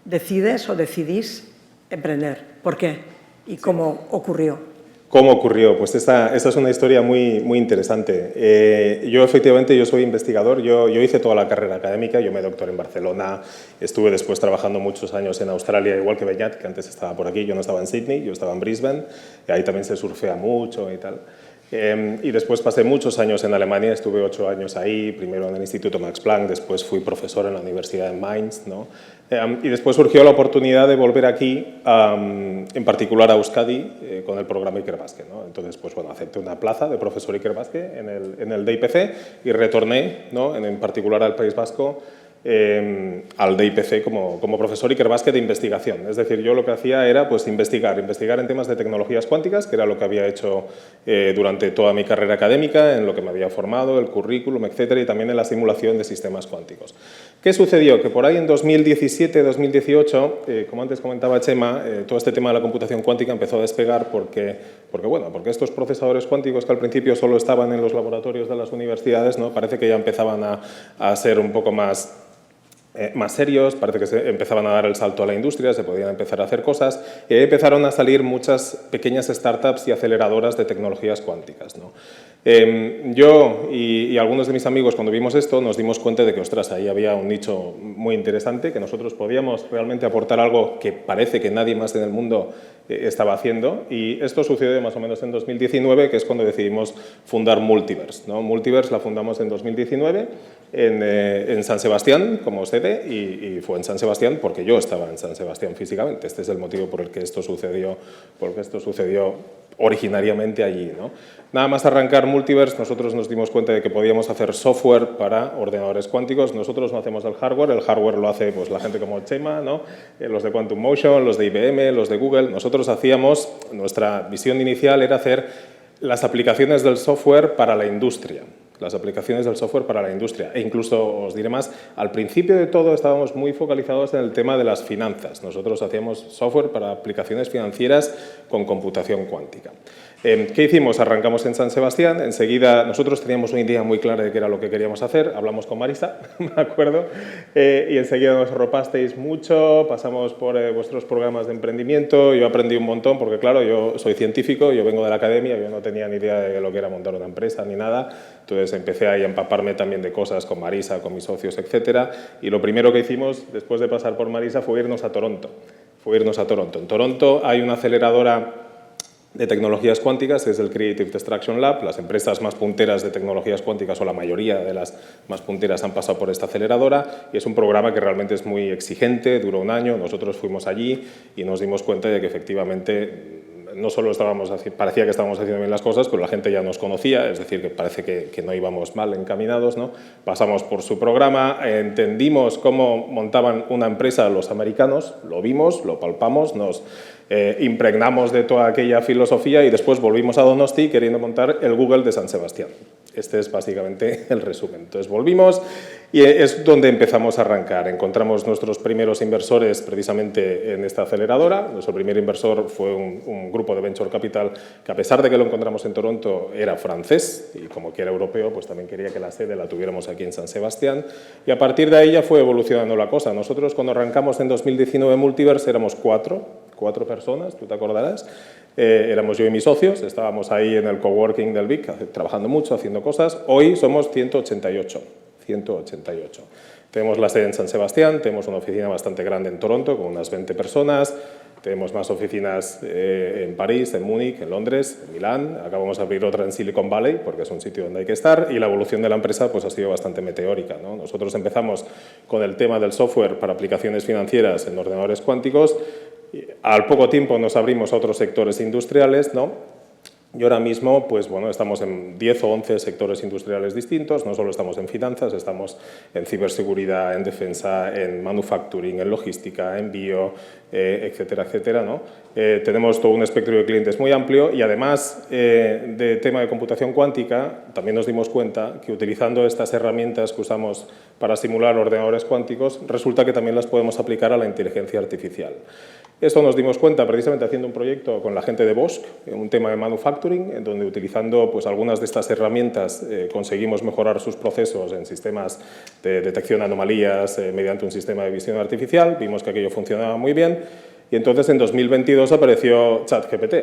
decides o decidís emprender. ¿Por qué? ¿Y cómo ocurrió? ¿Cómo ocurrió? Pues esta es una historia muy interesante. Yo efectivamente soy investigador, yo hice toda la carrera académica, yo me doctoré en Barcelona, estuve después trabajando muchos años en Australia, igual que Beñat, que antes estaba por aquí, yo no estaba en Sydney, yo estaba en Brisbane, y ahí también se surfea mucho y tal. Y después pasé muchos años en Alemania, estuve 8 años ahí, primero en el Instituto Max Planck, después fui profesor en la Universidad de Mainz, ¿no? Y después surgió la oportunidad de volver aquí, en particular a Euskadi, con el programa Ikerbasque, ¿no? Entonces, pues bueno, acepté una plaza de profesor Ikerbasque en el DIPC y retorné, ¿no? en particular al País Vasco, al DIPC como profesor Ikerbasque de investigación. Es decir, yo lo que hacía era pues, investigar en temas de tecnologías cuánticas, que era lo que había hecho durante toda mi carrera académica, en lo que me había formado, el currículum, etcétera, y también en la simulación de sistemas cuánticos. ¿Qué sucedió? Que por ahí en 2017-2018, como antes comentaba Chema, todo este tema de la computación cuántica empezó a despegar porque estos procesadores cuánticos que al principio solo estaban en los laboratorios de las universidades, ¿no? Parece que ya empezaban a ser un poco más serios, parece que se empezaban a dar el salto a la industria, se podían empezar a hacer cosas y ahí empezaron a salir muchas pequeñas startups y aceleradoras de tecnologías cuánticas, ¿no? Yo y algunos de mis amigos cuando vimos esto nos dimos cuenta de que, ostras, ahí había un nicho muy interesante, que nosotros podíamos realmente aportar algo que parece que nadie más en el mundo estaba haciendo y esto sucedió más o menos en 2019, que es cuando decidimos fundar Multiverse, ¿no? Multiverse la fundamos en 2019 en San Sebastián como sede y fue en San Sebastián porque yo estaba en San Sebastián físicamente. Este es el motivo por el que esto sucedió originariamente allí, ¿no? Nada más arrancar Multiverse, nosotros nos dimos cuenta de que podíamos hacer software para ordenadores cuánticos. Nosotros no hacemos el hardware lo hace pues, la gente como Chema, ¿no? Los de Quantum Motion, los de IBM, los de Google. Nosotros hacíamos, nuestra visión inicial era hacer las aplicaciones del software para la industria. Las aplicaciones del software para la industria. E incluso, os diré más, al principio de todo estábamos muy focalizados en el tema de las finanzas. Nosotros hacíamos software para aplicaciones financieras con computación cuántica. ¿Qué hicimos? Arrancamos en San Sebastián, enseguida nosotros teníamos una idea muy clara de qué era lo que queríamos hacer, hablamos con Marisa, me acuerdo, y enseguida nos arropasteis mucho, pasamos por vuestros programas de emprendimiento, yo aprendí un montón porque claro, yo soy científico, yo vengo de la academia, yo no tenía ni idea de lo que era montar una empresa ni nada, entonces empecé ahí a empaparme también de cosas con Marisa, con mis socios, etcétera, y lo primero que hicimos después de pasar por Marisa fue irnos a Toronto. En Toronto hay una aceleradora de tecnologías cuánticas, que es el Creative Destruction Lab. Las empresas más punteras de tecnologías cuánticas, o la mayoría de las más punteras, han pasado por esta aceleradora, y es un programa que realmente es muy exigente, duró un año. Nosotros fuimos allí y nos dimos cuenta de que efectivamente no solo parecía que estábamos haciendo bien las cosas, pero la gente ya nos conocía, es decir, que parece que no íbamos mal encaminados, ¿no? Pasamos por su programa, entendimos cómo montaban una empresa los americanos, lo vimos, lo palpamos, nos impregnamos de toda aquella filosofía y después volvimos a Donosti queriendo montar el Google de San Sebastián. Este es básicamente el resumen. Entonces volvimos y es donde empezamos a arrancar. Encontramos nuestros primeros inversores precisamente en esta aceleradora. Nuestro primer inversor fue un grupo de Venture Capital que, a pesar de que lo encontramos en Toronto, era francés y como que era europeo, pues también quería que la sede la tuviéramos aquí en San Sebastián. Y a partir de ahí ya fue evolucionando la cosa. Nosotros cuando arrancamos en 2019 Multiverse éramos cuatro personas, tú te acordarás. Éramos yo y mis socios, estábamos ahí en el coworking del VIC, trabajando mucho, haciendo cosas. Hoy somos 188. Tenemos la sede en San Sebastián, tenemos una oficina bastante grande en Toronto, con unas 20 personas. Tenemos más oficinas en París, en Múnich, en Londres, en Milán. Acabamos de abrir otra en Silicon Valley, porque es un sitio donde hay que estar. Y la evolución de la empresa pues, ha sido bastante meteórica, ¿no? Nosotros empezamos con el tema del software para aplicaciones financieras en ordenadores cuánticos. Al poco tiempo nos abrimos a otros sectores industriales, ¿no? Y ahora mismo, pues bueno, estamos en 10 o 11 sectores industriales distintos, no solo estamos en finanzas, estamos en ciberseguridad, en defensa, en manufacturing, en logística, en bio, etcétera, etcétera, ¿no? Tenemos todo un espectro de clientes muy amplio y además de tema de computación cuántica, también nos dimos cuenta que utilizando estas herramientas que usamos para simular ordenadores cuánticos, resulta que también las podemos aplicar a la inteligencia artificial. Esto nos dimos cuenta precisamente haciendo un proyecto con la gente de Bosch, un tema de manufacturing, en donde utilizando pues, algunas de estas herramientas conseguimos mejorar sus procesos en sistemas de detección de anomalías mediante un sistema de visión artificial. Vimos que aquello funcionaba muy bien y entonces en 2022 apareció ChatGPT.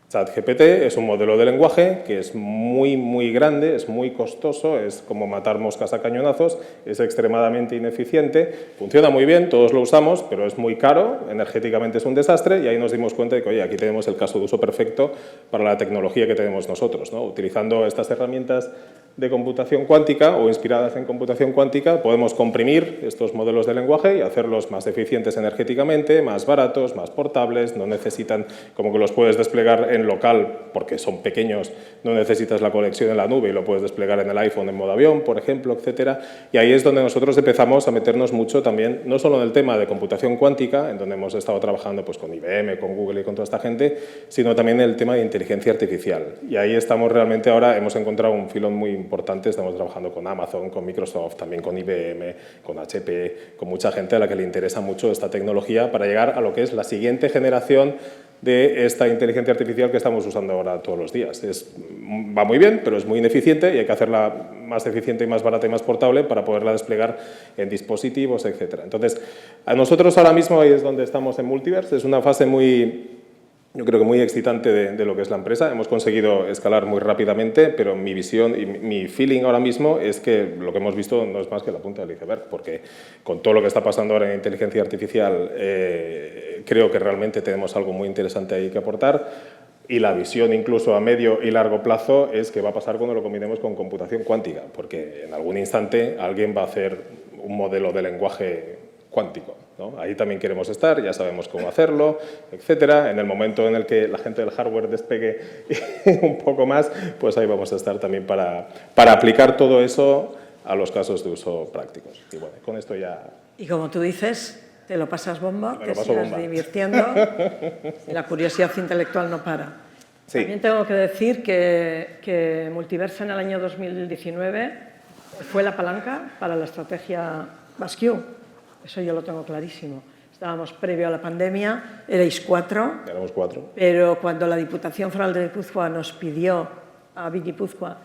ChatGPT es un modelo de lenguaje que es muy grande, es muy costoso, es como matar moscas a cañonazos, es extremadamente ineficiente, funciona muy bien, todos lo usamos, pero es muy caro, energéticamente es un desastre y ahí nos dimos cuenta de que, oye, aquí tenemos el caso de uso perfecto para la tecnología que tenemos nosotros, ¿no? Utilizando estas herramientas de computación cuántica o inspiradas en computación cuántica, podemos comprimir estos modelos de lenguaje y hacerlos más eficientes energéticamente, más baratos, más portables, no necesitan, como que los puedes desplegar en local porque son pequeños, no necesitas la conexión en la nube y lo puedes desplegar en el iPhone en modo avión, por ejemplo, etcétera. Y ahí es donde nosotros empezamos a meternos mucho también, no solo en el tema de computación cuántica, en donde hemos estado trabajando pues, con IBM, con Google y con toda esta gente, sino también en el tema de inteligencia artificial. Y ahí estamos realmente ahora, hemos encontrado un filón muy importante, estamos trabajando con Amazon, con Microsoft, también con IBM, con HP, con mucha gente a la que le interesa mucho esta tecnología para llegar a lo que es la siguiente generación de esta inteligencia artificial que estamos usando ahora todos los días. Va muy bien, pero es muy ineficiente y hay que hacerla más eficiente y más barata y más portable para poderla desplegar en dispositivos, etc. Entonces, a nosotros ahora mismo ahí es donde estamos en Multiverse, es una fase yo creo que muy excitante de lo que es la empresa. Hemos conseguido escalar muy rápidamente, pero mi visión y mi feeling ahora mismo es que lo que hemos visto no es más que la punta del iceberg, porque con todo lo que está pasando ahora en inteligencia artificial, creo que realmente tenemos algo muy interesante ahí que aportar. Y la visión incluso a medio y largo plazo es que va a pasar cuando lo combinemos con computación cuántica, porque en algún instante alguien va a hacer un modelo de lenguaje cuántico, ¿no? Ahí también queremos estar, ya sabemos cómo hacerlo, etcétera. En el momento en el que la gente del hardware despegue un poco más, pues ahí vamos a estar también para aplicar todo eso a los casos de uso prácticos. Y bueno, con esto ya... Y como tú dices, te lo pasas bomba, te sigas divirtiendo y la curiosidad intelectual no para. Sí. También tengo que decir que Multiverse en el año 2019 fue la palanca para la estrategia Basque. Eso yo lo tengo clarísimo. estábamos previo a la pandemia, erais 4. Éramos 4. Pero cuando la Diputación Foral de Guipúzcoa nos pidió a Guipúzcoa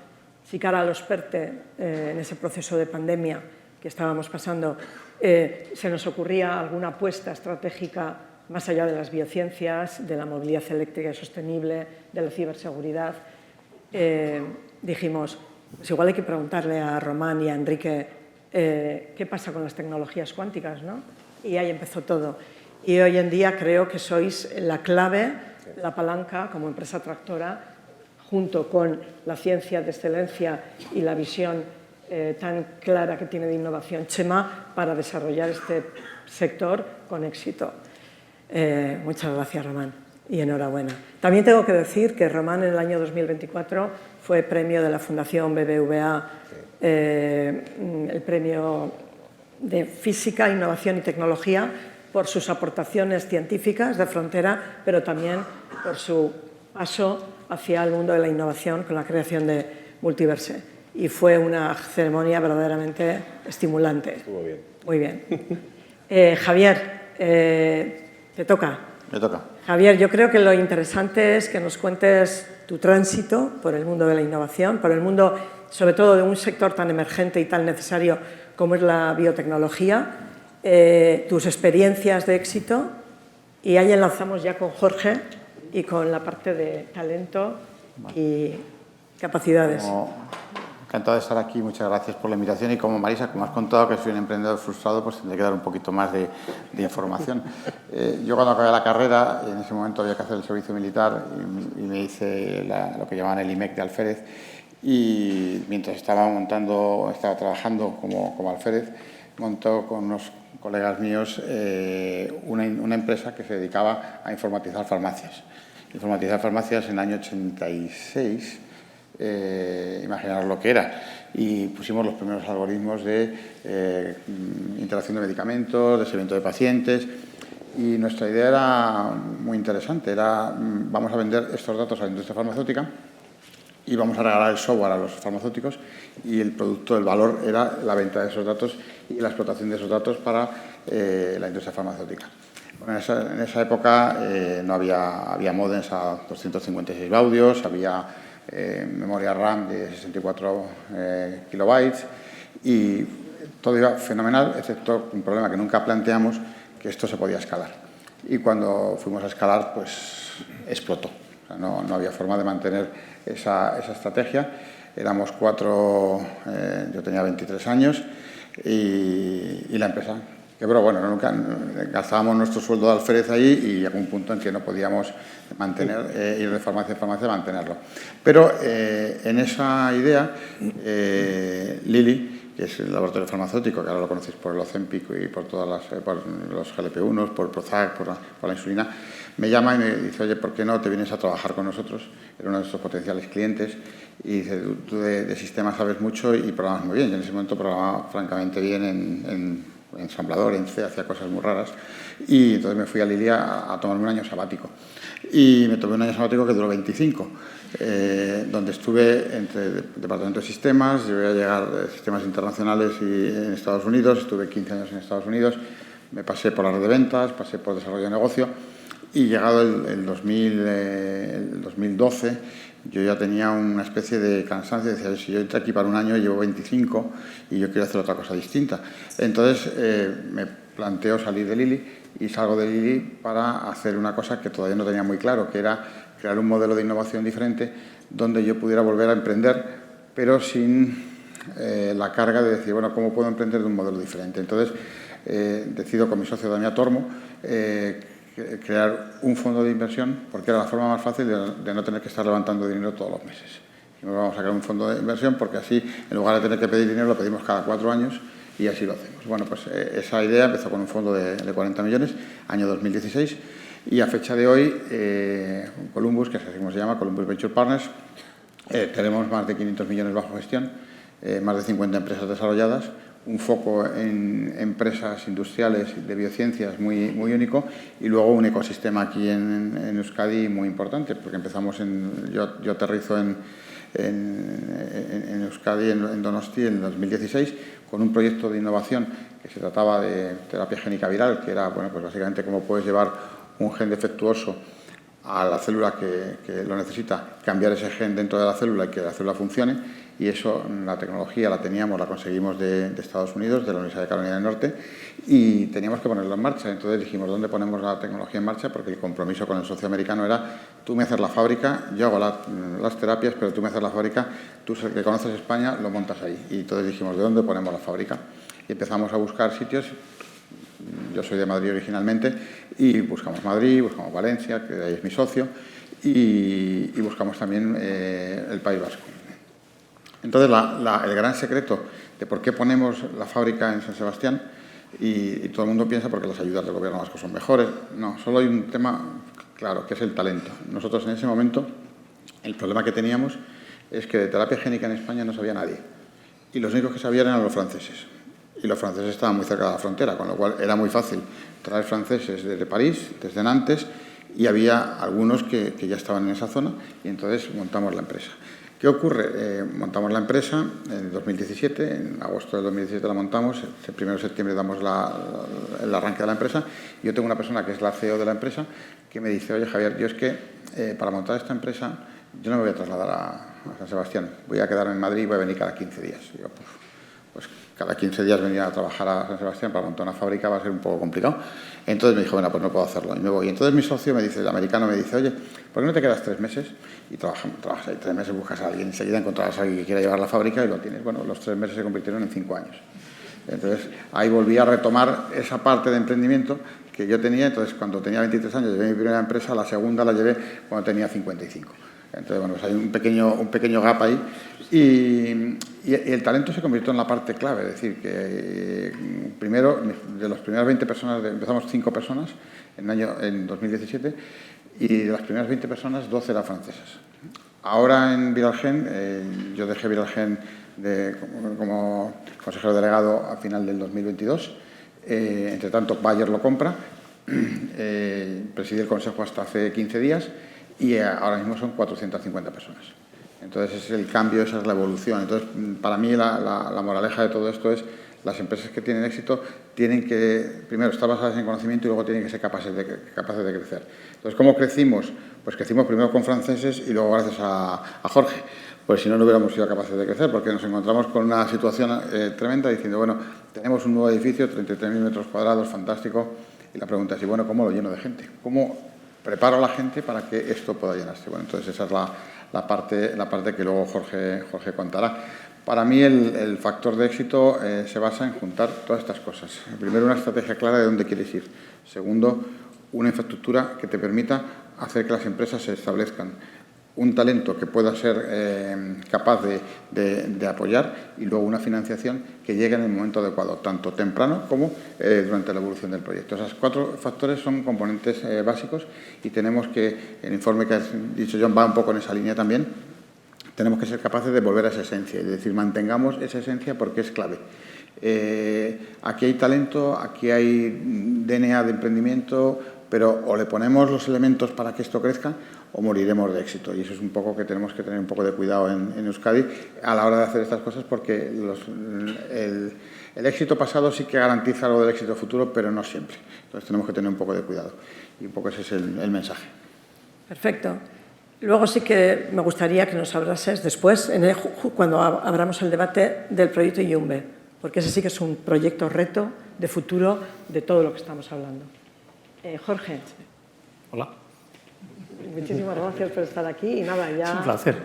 ficar a los PERTE en ese proceso de pandemia que estábamos pasando, se nos ocurría alguna apuesta estratégica más allá de las biociencias, de la movilidad eléctrica y sostenible, de la ciberseguridad. Dijimos, pues igual hay que preguntarle a Román y a Enrique qué pasa con las tecnologías cuánticas, ¿no? Y ahí empezó todo. Y hoy en día creo que sois la clave, la palanca como empresa tractora, junto con la ciencia de excelencia y la visión tan clara que tiene de innovación Chema para desarrollar este sector con éxito. Muchas gracias, Román, y enhorabuena. También tengo que decir que Román en el año 2024 fue premio de la Fundación BBVA, el premio de Física, Innovación y Tecnología, por sus aportaciones científicas de frontera, pero también por su paso hacia el mundo de la innovación con la creación de Multiverse. Y fue una ceremonia verdaderamente estimulante. Estuvo bien. Muy bien. Javier, te toca. Me toca. Javier, yo creo que lo interesante es que nos cuentes tu tránsito por el mundo de la innovación, por el mundo, sobre todo, de un sector tan emergente y tan necesario como es la biotecnología, tus experiencias de éxito, y ahí enlazamos ya con Jorge y con la parte de talento y capacidades. Encantado de estar aquí, muchas gracias por la invitación. Y como Marisa, como has contado que soy un emprendedor frustrado, pues tendré que dar un poquito más de información. Yo cuando acabé la carrera, en ese momento había que hacer el servicio militar y me hice lo que llamaban el IMEC de alférez. Y mientras estaba trabajando como alférez, montó con unos colegas míos una empresa que se dedicaba a informatizar farmacias. Informatizar farmacias en el año 86. Imaginaros lo que era, y pusimos los primeros algoritmos de interacción de medicamentos, de seguimiento de pacientes, y nuestra idea era muy interesante, vamos a vender estos datos a la industria farmacéutica y vamos a regalar el software a los farmacéuticos, y el producto, el valor era la venta de esos datos y la explotación de esos datos para la industria farmacéutica. Bueno, en esa época no había modems a 256 baudios, había memoria RAM de 64 kilobytes, y todo iba fenomenal, excepto un problema que nunca planteamos, que esto se podía escalar. Y cuando fuimos a escalar, pues explotó. O sea, no había forma de mantener esa estrategia. Éramos 4, yo tenía 23 años, y la empresa quebró. Bueno, nunca gastábamos nuestro sueldo de alférez ahí, y llegó un punto en que no podíamos mantener, ir de farmacia en farmacia, mantenerlo. Pero en esa idea, Lilly, que es el laboratorio farmacéutico, que ahora lo conocéis por el Ozempic y por por los GLP-1, por Prozac, por la insulina, me llama y me dice, oye, ¿por qué no te vienes a trabajar con nosotros? Era uno de nuestros potenciales clientes, y dice, tú de sistemas sabes mucho y programas muy bien. Yo en ese momento programaba francamente bien en ensamblador, en C, hacía cosas muy raras, y entonces me fui a Lilly a tomarme un año sabático. Y me tomé un año sabático que duró 25, donde estuve entre departamento de sistemas, llegué a llegar a sistemas internacionales y en Estados Unidos, estuve 15 años en Estados Unidos, me pasé por la red de ventas, pasé por desarrollo de negocio, y llegado el 2012, yo ya tenía una especie de cansancio, decía, si yo entré aquí para un año, llevo 25 y yo quiero hacer otra cosa distinta. Entonces me planteo salir de Lilly, y salgo de Lilly para hacer una cosa que todavía no tenía muy claro, que era crear un modelo de innovación diferente donde yo pudiera volver a emprender, pero sin la carga de decir, bueno, ¿cómo puedo emprender de un modelo diferente? Entonces decido con mi socio Damián Tormo crear un fondo de inversión, porque era la forma más fácil de no tener que estar levantando dinero todos los meses. Y vamos a crear un fondo de inversión porque así, en lugar de tener que pedir dinero, lo pedimos cada 4 años, y así lo hacemos. Bueno, pues esa idea empezó con un fondo de 40 millones, año 2016, y a fecha de hoy, Columbus, que es así como se llama, Columbus Venture Partners, tenemos más de 500 millones bajo gestión, más de 50 empresas desarrolladas, un foco en empresas industriales de biociencias muy único, y luego un ecosistema aquí en Euskadi muy importante, porque empezamos yo aterrizo en en Euskadi, en Donosti, en 2016, con un proyecto de innovación que se trataba de terapia génica viral, que era, bueno, pues básicamente cómo puedes llevar un gen defectuoso a la célula que lo necesita, cambiar ese gen dentro de la célula y que la célula funcione. Y eso, la tecnología la conseguimos de Estados Unidos, de la Universidad de Carolina del Norte, y teníamos que ponerlo en marcha. Entonces dijimos, ¿dónde ponemos la tecnología en marcha? Porque el compromiso con el socio americano era, tú me haces la fábrica, yo hago las terapias, pero tú me haces la fábrica, tú que conoces España, lo montas ahí. Y entonces dijimos, ¿de dónde ponemos la fábrica? Y empezamos a buscar sitios. Yo soy de Madrid originalmente, y buscamos Madrid, buscamos Valencia, que de ahí es mi socio, y buscamos también el País Vasco. Entonces, el gran secreto de por qué ponemos la fábrica en San Sebastián, y todo el mundo piensa porque las ayudas del gobierno vasco son mejores. No, solo hay un tema claro, que es el talento. Nosotros en ese momento, el problema que teníamos es que de terapia génica en España no sabía nadie. Y los únicos que sabían eran los franceses. Y los franceses estaban muy cerca de la frontera, con lo cual era muy fácil traer franceses desde París, desde Nantes, y había algunos que ya estaban en esa zona, y entonces montamos la empresa. ¿Qué ocurre? Montamos la empresa en 2017, en agosto del 2017 la montamos, el 1 de septiembre damos el arranque de la empresa. Yo tengo una persona que es la CEO de la empresa que me dice, oye Javier, yo es que para montar esta empresa yo no me voy a trasladar a San Sebastián, voy a quedarme en Madrid y voy a venir cada 15 días. Y yo, pues cada 15 días venir a trabajar a San Sebastián para montar una fábrica va a ser un poco complicado. Entonces me dijo, bueno, pues no puedo hacerlo, y me voy. Y entonces mi socio me dice, el americano me dice, oye, ¿por qué no te quedas 3 meses? Y trabajas ahí 3 meses, buscas a alguien, enseguida encontrarás a alguien que quiera llevar la fábrica y lo tienes. Bueno, los 3 meses se convirtieron en 5 años. Entonces ahí volví a retomar esa parte de emprendimiento que yo tenía. Entonces cuando tenía 23 años llevé mi primera empresa, la segunda la llevé cuando tenía 55. Entonces, bueno, pues hay un pequeño gap ahí. Y el talento se convirtió en la parte clave. Es decir, que primero, de las primeras 20 personas, empezamos 5 personas en 2017, y de las primeras 20 personas, 12 eran francesas. Ahora en Viralgen, yo dejé Viralgen como consejero delegado a final del 2022. Entre tanto, Bayer lo compra. Presidí el consejo hasta hace 15 días. Y ahora mismo son 450 personas. Entonces, ese es el cambio, esa es la evolución. Entonces, para mí la moraleja de todo esto es, las empresas que tienen éxito tienen que, primero, estar basadas en conocimiento, y luego tienen que ser capaces de crecer. Entonces, ¿cómo crecimos? Pues crecimos primero con franceses y luego gracias a Jorge. Pues si no, no hubiéramos sido capaces de crecer, porque nos encontramos con una situación tremenda, diciendo, bueno, tenemos un nuevo edificio, 33.000 metros cuadrados, fantástico, y la pregunta es, y bueno, ¿cómo lo lleno de gente? ¿Cómo preparo a la gente para que esto pueda llenarse? Bueno, entonces esa es la parte que luego Jorge contará. Para mí el factor de éxito se basa en juntar todas estas cosas. Primero, una estrategia clara de dónde quieres ir. Segundo, una infraestructura que te permita hacer que las empresas se establezcan. Un talento que pueda ser capaz de apoyar, y luego una financiación que llegue en el momento adecuado, tanto temprano como durante la evolución del proyecto. Esos 4 factores son componentes básicos, y tenemos que, el informe que has dicho John va un poco en esa línea también, tenemos que ser capaces de volver a esa esencia, es decir, mantengamos esa esencia porque es clave. Aquí hay talento, aquí hay DNA de emprendimiento, pero o le ponemos los elementos para que esto crezca o moriremos de éxito. Y eso es un poco que tenemos que tener un poco de cuidado en Euskadi a la hora de hacer estas cosas, porque el éxito pasado sí que garantiza algo del éxito futuro, pero no siempre. Entonces tenemos que tener un poco de cuidado. Y un poco ese es el mensaje. Perfecto. Luego sí que me gustaría que nos hablases después, cuando abramos el debate, del proyecto Yumbe, porque ese sí que es un proyecto reto de futuro de todo lo que estamos hablando. Jorge. Hola. Muchísimas gracias por estar aquí. Y nada, ya... Es un placer.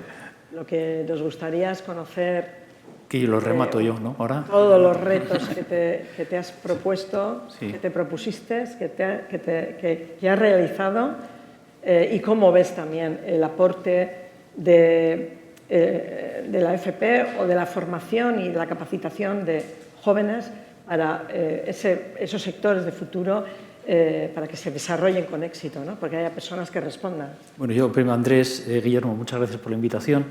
Lo que nos gustaría es conocer... Que yo lo remato yo, ¿no? Ahora. Todos los retos que te has propuesto, sí, que te propusiste, que has realizado, y cómo ves también el aporte de la FP o de la formación y la capacitación de jóvenes para esos sectores de futuro, para que se desarrollen con éxito, ¿no? Porque haya personas que respondan. Bueno, yo primero, Andrés, Guillermo, muchas gracias por la invitación,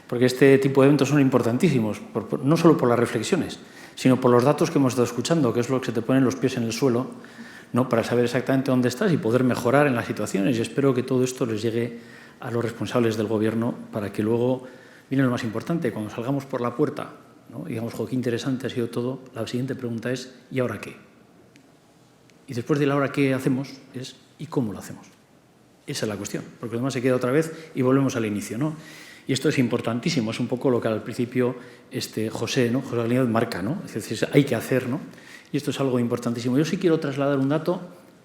porque este tipo de eventos son importantísimos, no solo por las reflexiones, sino por los datos que hemos estado escuchando, que es lo que se te ponen los pies en el suelo, ¿no? Para saber exactamente dónde estás y poder mejorar en las situaciones. Y espero que todo esto les llegue a los responsables del Gobierno para que luego viene lo más importante. Cuando salgamos por la puerta, ¿no? Digamos, qué interesante ha sido todo, la siguiente pregunta es, ¿y ahora qué? Y después de la ahora qué hacemos es, ¿y cómo lo hacemos? Esa es la cuestión, porque lo demás se queda otra vez y volvemos al inicio, ¿no? Y esto es importantísimo, es un poco lo que al principio José Galínez marca, ¿no? Es decir, hay que hacer, ¿no? Y esto es algo importantísimo. Yo sí quiero trasladar un dato,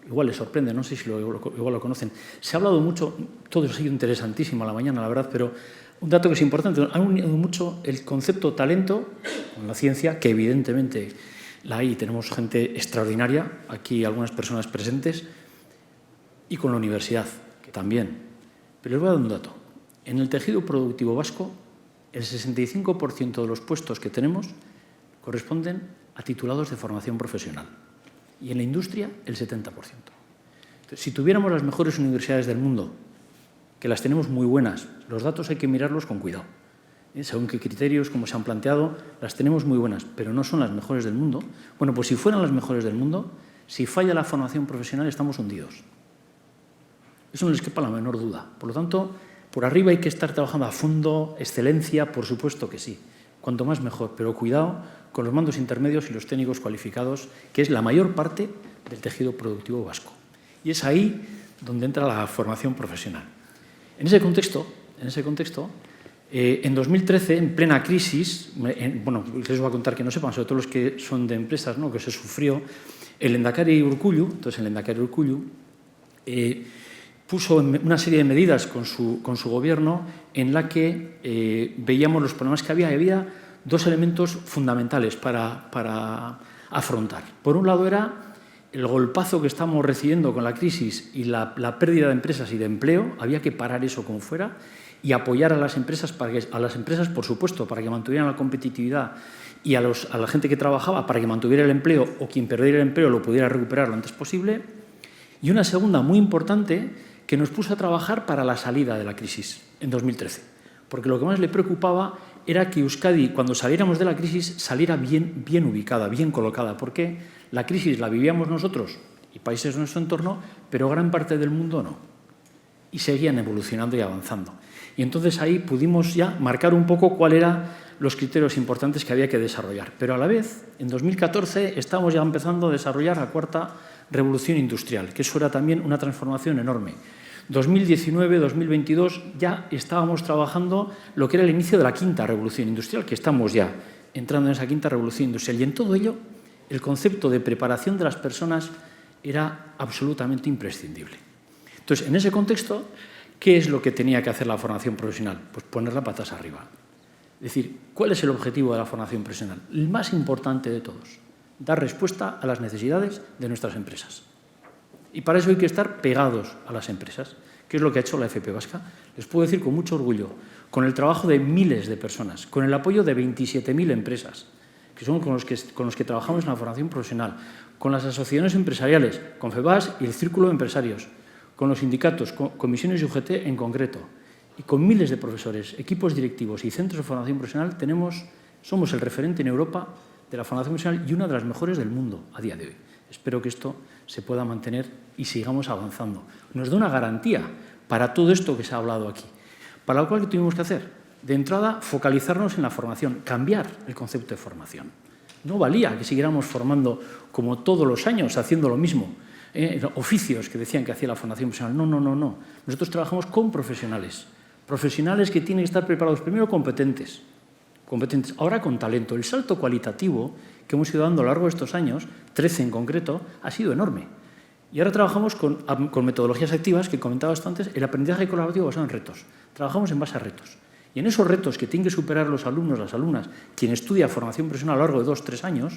igual les sorprende, no sé si igual lo conocen. Se ha hablado mucho, todo eso ha sido interesantísimo a la mañana, la verdad, pero un dato que es importante, ha unido mucho el concepto talento con la ciencia, que evidentemente la hay, tenemos gente extraordinaria, aquí algunas personas presentes, y con la universidad, que también. Pero les voy a dar un dato. En el tejido productivo vasco, el 65% de los puestos que tenemos corresponden a titulados de formación profesional. Y en la industria, el 70%. Entonces, si tuviéramos las mejores universidades del mundo, que las tenemos muy buenas, los datos hay que mirarlos con cuidado. Según qué criterios, como se han planteado, las tenemos muy buenas, pero no son las mejores del mundo. Bueno, pues si fueran las mejores del mundo, si falla la formación profesional, estamos hundidos. Eso no les quepa la menor duda. Por lo tanto, por arriba hay que estar trabajando a fondo, excelencia, por supuesto que sí. Cuanto más mejor, pero cuidado con los mandos intermedios y los técnicos cualificados, que es la mayor parte del tejido productivo vasco. Y es ahí donde entra la formación profesional. En ese contexto, en 2013, en plena crisis, bueno, les voy a contar que no sepan, sobre todo los que son de empresas, ¿no?, que se sufrió, el Lehendakari Urkullu, puso una serie de medidas con su gobierno en la que veíamos los problemas que había. Había dos elementos fundamentales para afrontar. Por un lado era el golpazo que estamos recibiendo con la crisis y la pérdida de empresas y de empleo. Había que parar eso como fuera y apoyar a las empresas, por supuesto, para que mantuvieran la competitividad, y a la gente que trabajaba para que mantuviera el empleo, o quien perdiera el empleo lo pudiera recuperar lo antes posible. Y una segunda muy importante, que nos puso a trabajar para la salida de la crisis en 2013. Porque lo que más le preocupaba era que Euskadi, cuando saliéramos de la crisis, saliera bien ubicada, bien colocada. Porque la crisis la vivíamos nosotros y países de nuestro entorno, pero gran parte del mundo no. Y seguían evolucionando y avanzando. Y entonces ahí pudimos ya marcar un poco cuáles eran los criterios importantes que había que desarrollar. Pero a la vez, en 2014, estábamos ya empezando a desarrollar la cuarta revolución industrial, que eso era también una transformación enorme. 2019, 2022, ya estábamos trabajando lo que era el inicio de la quinta revolución industrial, que estamos ya entrando en esa quinta revolución industrial. Y en todo ello, el concepto de preparación de las personas era absolutamente imprescindible. Entonces, en ese contexto, ¿qué es lo que tenía que hacer la formación profesional? Pues poner las patas arriba. Es decir, ¿cuál es el objetivo de la formación profesional? El más importante de todos, dar respuesta a las necesidades de nuestras empresas. Y para eso hay que estar pegados a las empresas, que es lo que ha hecho la FP Vasca. Les puedo decir con mucho orgullo, con el trabajo de miles de personas, con el apoyo de 27.000 empresas, que son con los que trabajamos en la formación profesional, con las asociaciones empresariales, con FEBAS y el Círculo de Empresarios, con los sindicatos, con comisiones y UGT en concreto, y con miles de profesores, equipos directivos y centros de formación profesional, somos el referente en Europa de la formación profesional y una de las mejores del mundo a día de hoy. Espero que esto se pueda mantener y sigamos avanzando. Nos da una garantía para todo esto que se ha hablado aquí. Para lo cual, ¿qué tuvimos que hacer? De entrada, focalizarnos en la formación, cambiar el concepto de formación. No valía que siguiéramos formando como todos los años, haciendo lo mismo, oficios que decían que hacía la formación profesional. No. Nosotros trabajamos con profesionales que tienen que estar preparados, primero competentes, ahora con talento. El salto cualitativo que hemos ido dando a lo largo de estos años, 13 en concreto, ha sido enorme. Y ahora trabajamos con metodologías activas, que comentaba esto antes, el aprendizaje colaborativo basado en retos. Trabajamos en base a retos. Y en esos retos que tienen que superar los alumnos, las alumnas, quien estudia formación profesional a lo largo de 2 o 3 años,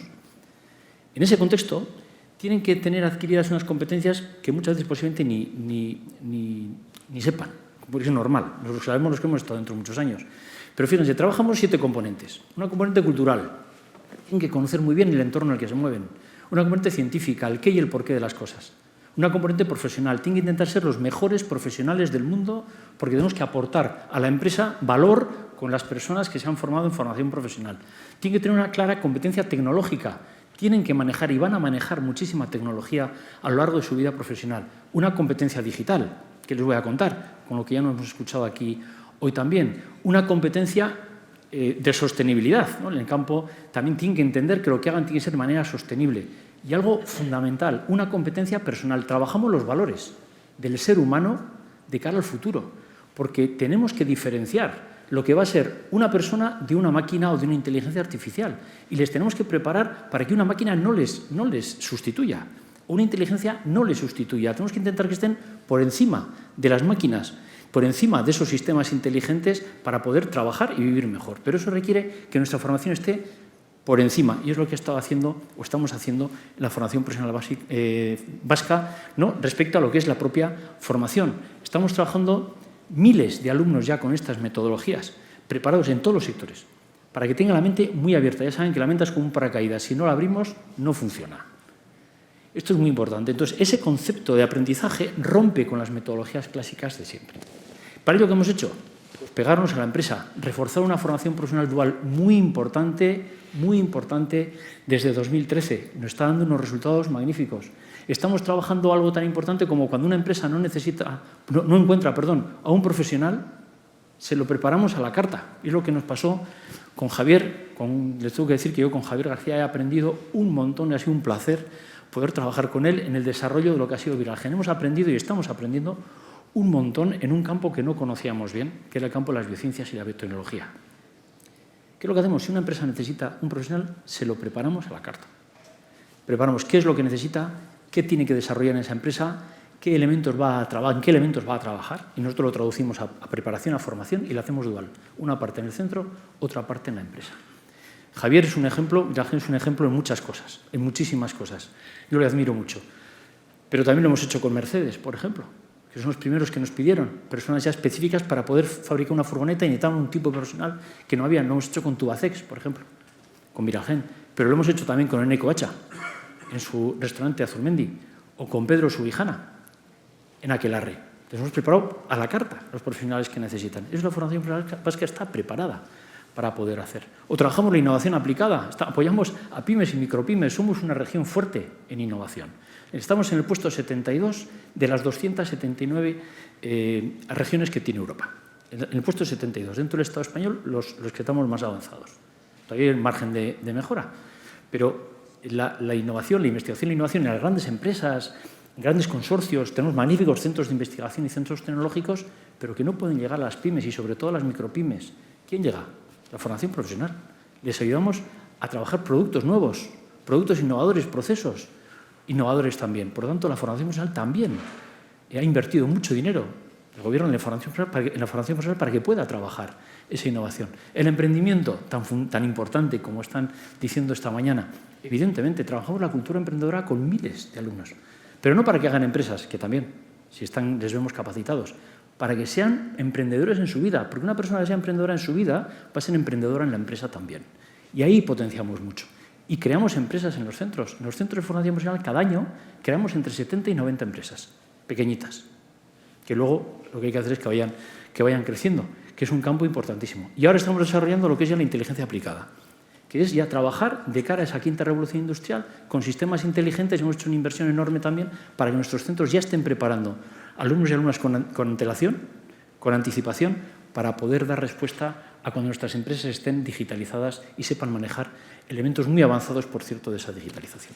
en ese contexto tienen que tener adquiridas unas competencias que muchas veces posiblemente ni sepan, porque es normal, lo sabemos los que hemos estado dentro de muchos años. Pero fíjense, trabajamos 7 componentes. Una componente cultural, tienen que conocer muy bien el entorno en el que se mueven. Una componente científica, el qué y el porqué de las cosas. Una componente profesional, tienen que intentar ser los mejores profesionales del mundo porque tenemos que aportar a la empresa valor con las personas que se han formado en formación profesional. Tienen que tener una clara competencia tecnológica, tienen que manejar y van a manejar muchísima tecnología a lo largo de su vida profesional. Una competencia digital, que les voy a contar, con lo que ya nos hemos escuchado aquí O también una competencia de sostenibilidad, ¿no? En el campo también tienen que entender que lo que hagan tiene que ser de manera sostenible. Y algo fundamental, una competencia personal. Trabajamos los valores del ser humano de cara al futuro, porque tenemos que diferenciar lo que va a ser una persona de una máquina o de una inteligencia artificial. Y les tenemos que preparar para que una máquina no les sustituya, o una inteligencia no les sustituya. Tenemos que intentar que estén por encima de las máquinas, por encima de esos sistemas inteligentes para poder trabajar y vivir mejor. Pero eso requiere que nuestra formación esté por encima, y es lo que estamos haciendo en la formación profesional vasca, ¿no? Respecto a lo que es la propia formación. Estamos trabajando miles de alumnos ya con estas metodologías, preparados en todos los sectores, para que tengan la mente muy abierta. Ya saben que la mente es como un paracaídas, si no la abrimos, no funciona. Esto es muy importante. Entonces, ese concepto de aprendizaje rompe con las metodologías clásicas de siempre. ¿Para ello qué hemos hecho? Pues pegarnos a la empresa, reforzar una formación profesional dual muy importante desde 2013. Nos está dando unos resultados magníficos. Estamos trabajando algo tan importante como cuando una empresa no encuentra a un profesional, se lo preparamos a la carta. Y es lo que nos pasó con Javier. Les tengo que decir que yo con Javier García he aprendido un montón y ha sido un placer poder trabajar con él en el desarrollo de lo que ha sido Viralgen. Hemos aprendido y estamos aprendiendo un montón en un campo que no conocíamos bien, que era el campo de las biociencias y la biotecnología. ¿Qué es lo que hacemos? Si una empresa necesita un profesional, se lo preparamos a la carta. Preparamos qué es lo que necesita, qué tiene que desarrollar en esa empresa, en qué elementos va a trabajar, y nosotros lo traducimos a preparación, a formación, y lo hacemos dual. Una parte en el centro, otra parte en la empresa. Javier es un ejemplo, Viralgen es un ejemplo en muchas cosas, en muchísimas cosas. Yo le admiro mucho. Pero también lo hemos hecho con Mercedes, por ejemplo, que son los primeros que nos pidieron personas ya específicas para poder fabricar una furgoneta y necesitaban un tipo de profesional que no había. Lo hemos hecho con Tubacex, por ejemplo, con Viralgen, pero lo hemos hecho también con Eneco Hacha, en su restaurante Azurmendi, o con Pedro Subijana, en Aquelarre. Les hemos preparado a la carta los profesionales que necesitan. Es la formación profesional vasca está preparada para poder hacer. O trabajamos la innovación aplicada, apoyamos a pymes y micropymes, somos una región fuerte en innovación. Estamos en el puesto 72 de las 279 regiones que tiene Europa. En el puesto 72, dentro del Estado español, los que estamos más avanzados. Todavía hay margen de mejora, pero la innovación, la investigación y la innovación en las grandes empresas, grandes consorcios, tenemos magníficos centros de investigación y centros tecnológicos, pero que no pueden llegar a las pymes y sobre todo a las micropymes. ¿Quién llega? La formación profesional. Les ayudamos a trabajar productos nuevos, productos innovadores, procesos innovadores también. Por lo tanto, la formación profesional también ha invertido mucho dinero, el Gobierno, en la formación profesional para que pueda trabajar esa innovación. El emprendimiento, tan importante como están diciendo esta mañana. Evidentemente, trabajamos la cultura emprendedora con miles de alumnos, pero no para que hagan empresas, que también, si les vemos capacitados, para que sean emprendedores en su vida, porque una persona que sea emprendedora en su vida va a ser emprendedora en la empresa también. Y ahí potenciamos mucho. Y creamos empresas en los centros. En los centros de formación profesional cada año creamos entre 70 y 90 empresas, pequeñitas, que luego lo que hay que hacer es que vayan creciendo, que es un campo importantísimo. Y ahora estamos desarrollando lo que es ya la inteligencia aplicada, que es ya trabajar de cara a esa quinta revolución industrial con sistemas inteligentes. Hemos hecho una inversión enorme también para que nuestros centros ya estén preparando alumnos y alumnas con antelación, con anticipación, para poder dar respuesta a cuando nuestras empresas estén digitalizadas y sepan manejar elementos muy avanzados, por cierto, de esa digitalización.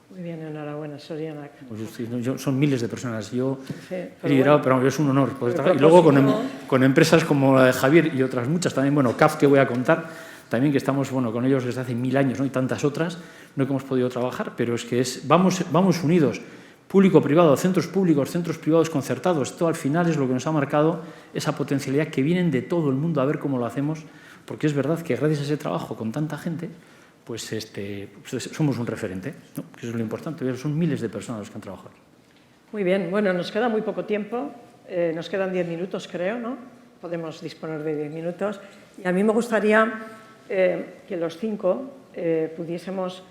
Muy bien, enhorabuena, Sorianak. Pues son miles de personas. Yo Sí, he liderado, bueno, pero es un honor poder pero trabajar. Y luego propósito... con empresas como la de Javier y otras muchas también, bueno, CAF, que voy a contar, también que estamos con ellos desde hace 1000 años, ¿no? Y tantas otras, no que hemos podido trabajar, pero es que vamos unidos. Público-privado, centros públicos, centros privados concertados, esto al final es lo que nos ha marcado esa potencialidad que vienen de todo el mundo a ver cómo lo hacemos, porque es verdad que gracias a ese trabajo con tanta gente, pues somos un referente, ¿no? Que eso es lo importante, son miles de personas los que han trabajado. Muy bien, bueno, nos queda muy poco tiempo, nos quedan 10 minutos, creo, ¿no? Podemos disponer de 10 minutos. Y a mí me gustaría que los 5 pudiésemos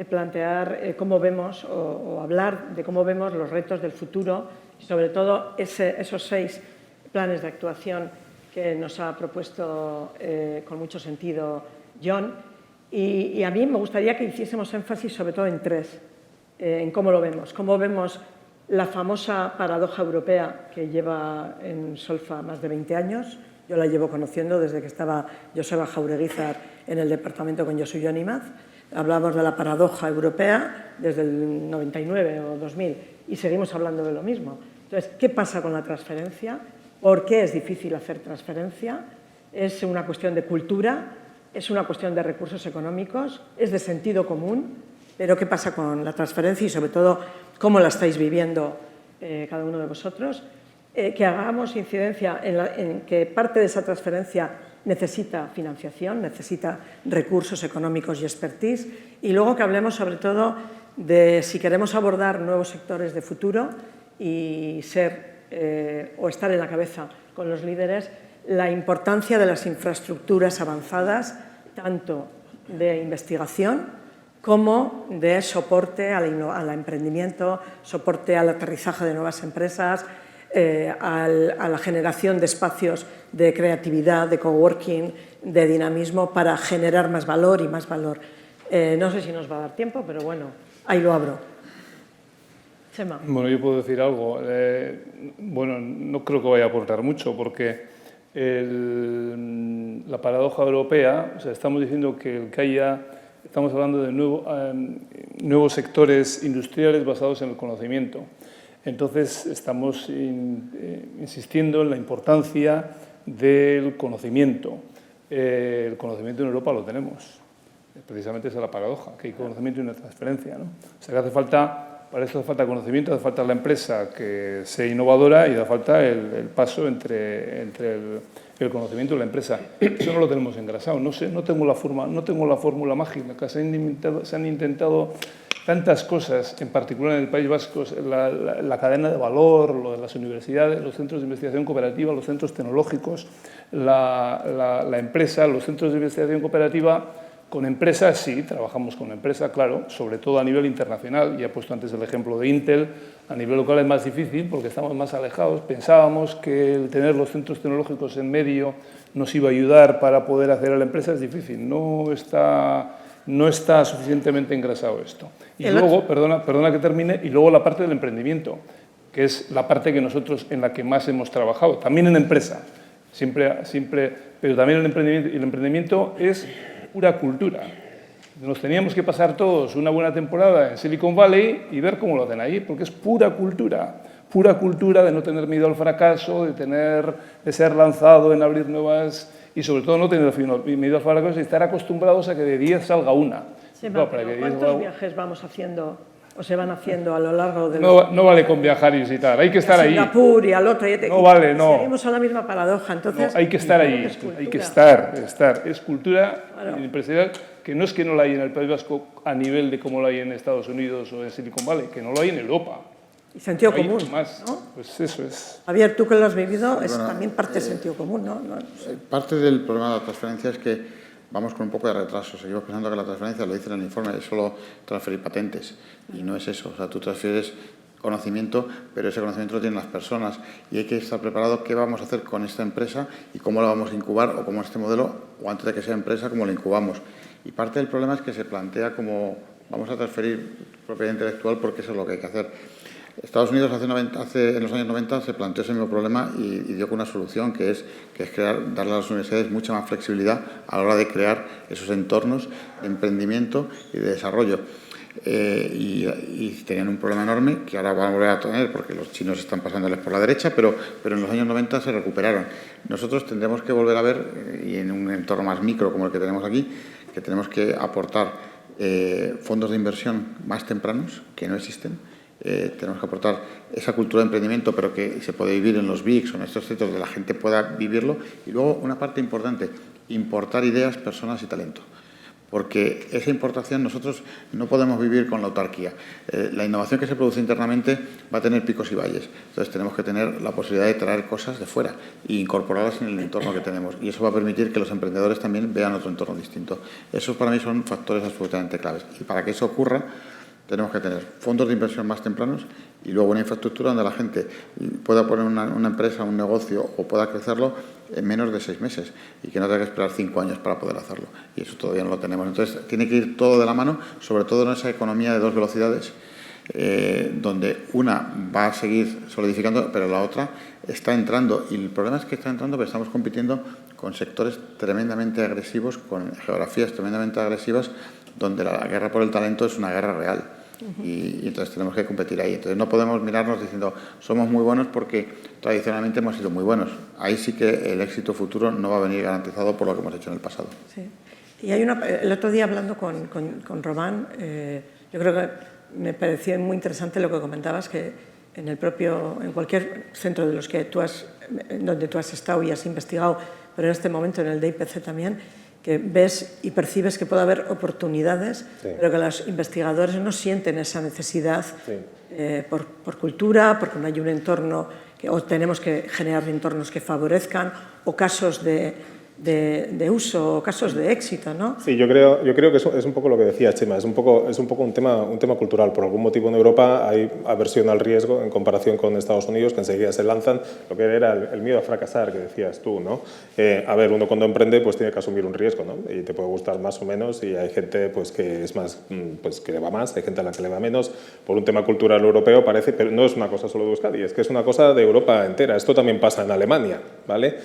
plantear cómo vemos o hablar de cómo vemos los retos del futuro y sobre todo esos 6 planes de actuación que nos ha propuesto con mucho sentido John. Y a mí me gustaría que hiciésemos énfasis sobre todo en 3, en cómo lo vemos. Cómo vemos la famosa paradoja europea que lleva en Solfa más de 20 años, Yo la llevo conociendo desde que estaba Joseba Jaureguizar en el departamento con Josu Jonimaz. Hablamos de la paradoja europea desde el 99 o 2000 y seguimos hablando de lo mismo. Entonces, ¿qué pasa con la transferencia? ¿Por qué es difícil hacer transferencia? ¿Es una cuestión de cultura? ¿Es una cuestión de recursos económicos? ¿Es de sentido común? Pero ¿qué pasa con la transferencia y, sobre todo, cómo la estáis viviendo cada uno de vosotros? Que hagamos incidencia en que parte de esa transferencia necesita financiación, necesita recursos económicos y expertise, y luego que hablemos sobre todo de si queremos abordar nuevos sectores de futuro y ser o estar en la cabeza con los líderes, la importancia de las infraestructuras avanzadas, tanto de investigación como de soporte al emprendimiento, soporte al aterrizaje de nuevas empresas, a la generación de espacios de creatividad, de coworking, de dinamismo para generar más valor y más valor. No sé si nos va a dar tiempo, pero bueno, ahí lo abro. Chema. Bueno, yo puedo decir algo. Bueno, no creo que vaya a aportar mucho porque la paradoja europea, o sea, estamos diciendo que estamos hablando de nuevos sectores industriales basados en el conocimiento. Entonces, estamos insistiendo en la importancia del conocimiento. El conocimiento en Europa lo tenemos. Precisamente esa es la paradoja, que hay conocimiento y una transferencia, ¿no? O sea, que hace falta, para eso hace falta conocimiento, hace falta la empresa que sea innovadora y hace falta el paso entre el conocimiento y la empresa. Eso no lo tenemos engrasado. No tengo la fórmula mágica. Que se han intentado tantas cosas, en particular en el País Vasco, la cadena de valor, lo de las universidades, los centros de investigación cooperativa, los centros tecnológicos, la empresa, los centros de investigación cooperativa. Con empresas, sí, trabajamos con empresas, claro, sobre todo a nivel internacional. Ya he puesto antes el ejemplo de Intel. A nivel local es más difícil porque estamos más alejados. Pensábamos que el tener los centros tecnológicos en medio nos iba a ayudar para poder hacer a la empresa. Es difícil, no está suficientemente engrasado esto. Y luego, perdona que termine, y luego la parte del emprendimiento, que es la parte que nosotros en la que más hemos trabajado, también en empresa, siempre, pero también el emprendimiento. Y el emprendimiento es pura cultura. Nos teníamos que pasar todos una buena temporada en Silicon Valley y ver cómo lo hacen ahí, porque es pura cultura de no tener miedo al fracaso, de ser lanzado en abrir nuevas, y sobre todo no tener miedo al fracaso y estar acostumbrados a que de 10 salga una. Sí, no, ¿cuántos viajes vamos haciendo o se van haciendo a lo largo de no vale con viajar y visitar, hay que estar ahí. Singapur y al otro. No vale, no. Seguimos a la misma paradoja, entonces... No, hay que estar ahí, hay que estar. Es cultura empresarial, que no es que no la hay en el País Vasco a nivel de como la hay en Estados Unidos o en Silicon Valley, que no lo hay en Europa. Y sentido común, más, ¿no? Pues eso es. Javier, tú que lo has vivido, es también parte de sentido común, ¿no? Parte del problema de la transferencia es que vamos con un poco de retraso. Seguimos pensando que la transferencia, lo dice en el informe, es solo transferir patentes. Y no es eso. O sea, tú transfieres conocimiento, pero ese conocimiento lo tienen las personas. Y hay que estar preparado qué vamos a hacer con esta empresa y cómo la vamos a incubar, o cómo este modelo, o antes de que sea empresa, cómo la incubamos. Y parte del problema es que se plantea como vamos a transferir propiedad intelectual porque eso es lo que hay que hacer. Estados Unidos en los años 90 se planteó ese mismo problema y dio con una solución que es darle a las universidades mucha más flexibilidad a la hora de crear esos entornos de emprendimiento y de desarrollo. Y tenían un problema enorme que ahora van a volver a tener porque los chinos están pasándoles por la derecha, pero en los años 90 se recuperaron. Nosotros tendremos que volver a ver, y en un entorno más micro como el que tenemos aquí, que tenemos que aportar fondos de inversión más tempranos que no existen. Tenemos que aportar esa cultura de emprendimiento, pero que se puede vivir en los BICs o en estos sitios donde la gente pueda vivirlo. Y luego una parte importante, importar ideas, personas y talento. Porque esa importación nosotros no podemos vivir con la autarquía. La innovación que se produce internamente va a tener picos y valles. Entonces tenemos que tener la posibilidad de traer cosas de fuera e incorporarlas en el entorno que tenemos. Y eso va a permitir que los emprendedores también vean otro entorno distinto. Esos para mí son factores absolutamente claves. Y para que eso ocurra, tenemos que tener fondos de inversión más tempranos y luego una infraestructura donde la gente pueda poner una empresa, un negocio o pueda crecerlo en menos de 6 meses y que no tenga que esperar 5 años para poder hacerlo. Y eso todavía no lo tenemos. Entonces, tiene que ir todo de la mano, sobre todo en esa economía de 2 velocidades donde una va a seguir solidificando, pero la otra está entrando. Y el problema es que está entrando porque estamos compitiendo con sectores tremendamente agresivos, con geografías tremendamente agresivas, donde la guerra por el talento es una guerra real. Y entonces tenemos que competir ahí. Entonces no podemos mirarnos diciendo somos muy buenos porque tradicionalmente hemos sido muy buenos. Ahí sí que el éxito futuro no va a venir garantizado por lo que hemos hecho en el pasado. Sí. Y hay el otro día hablando con Román, yo creo que me pareció muy interesante lo que comentabas, que en cualquier centro de los que donde tú has estado y has investigado, pero en este momento en el de IPC también, que ves y percibes que puede haber oportunidades, pero que los investigadores no sienten esa necesidad por cultura, porque no hay un entorno, o tenemos que generar entornos que favorezcan, o casos de uso, o casos de éxito, ¿no? Sí, yo creo que es un poco lo que decía Chema, es un poco un tema cultural. Por algún motivo en Europa hay aversión al riesgo en comparación con Estados Unidos, que enseguida se lanzan, lo que era el miedo a fracasar, que decías tú, ¿no? A ver, uno cuando emprende pues tiene que asumir un riesgo, ¿no? Y te puede gustar más o menos, y hay gente pues que es más, pues que le va más, hay gente a la que le va menos, por un tema cultural europeo parece, pero no es una cosa solo de Euskadi, es que es una cosa de Europa entera. Esto también pasa en Alemania, ¿vale?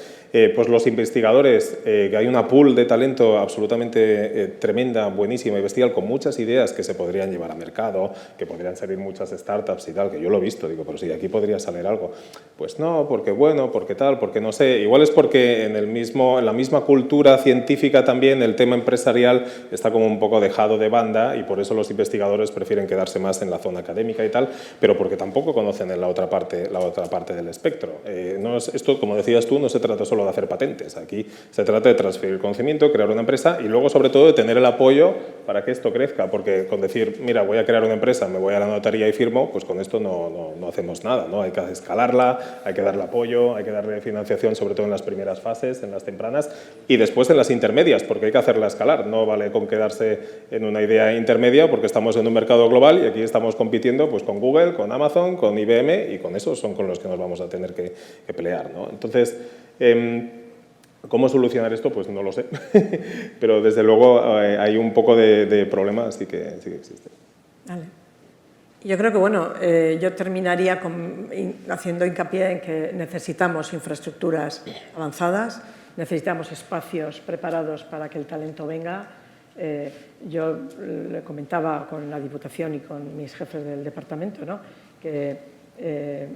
Pues los investigadores, que hay una pool de talento absolutamente tremenda, buenísima y bestial, con muchas ideas que se podrían llevar a mercado, que podrían salir muchas startups y tal, que yo lo he visto, digo, pero si aquí podría salir algo. Pues no, porque bueno, porque tal, porque no sé. Igual es porque en la misma cultura científica también el tema empresarial está como un poco dejado de banda, y por eso los investigadores prefieren quedarse más en la zona académica y tal, pero porque tampoco conocen en la otra parte del espectro. Esto, como decías tú, no se trata solo de hacer patentes. Aquí se trata de transferir conocimiento, crear una empresa y luego, sobre todo, de tener el apoyo para que esto crezca, porque con decir, mira, voy a crear una empresa, me voy a la notaría y firmo, pues con esto no hacemos nada, ¿no? Hay que escalarla, hay que darle apoyo, hay que darle financiación, sobre todo en las primeras fases, en las tempranas, y después en las intermedias, porque hay que hacerla escalar. No vale con quedarse en una idea intermedia, porque estamos en un mercado global y aquí estamos compitiendo pues con Google, con Amazon, con IBM, y con esos son con los que nos vamos a tener que pelear, ¿no? Entonces, ¿cómo solucionar esto? Pues no lo sé, pero desde luego hay un poco de problema, sí que existe. Vale. Yo creo que, bueno, yo terminaría haciendo hincapié en que necesitamos infraestructuras avanzadas, necesitamos espacios preparados para que el talento venga. Yo le comentaba con la Diputación y con mis jefes del departamento, ¿no?, que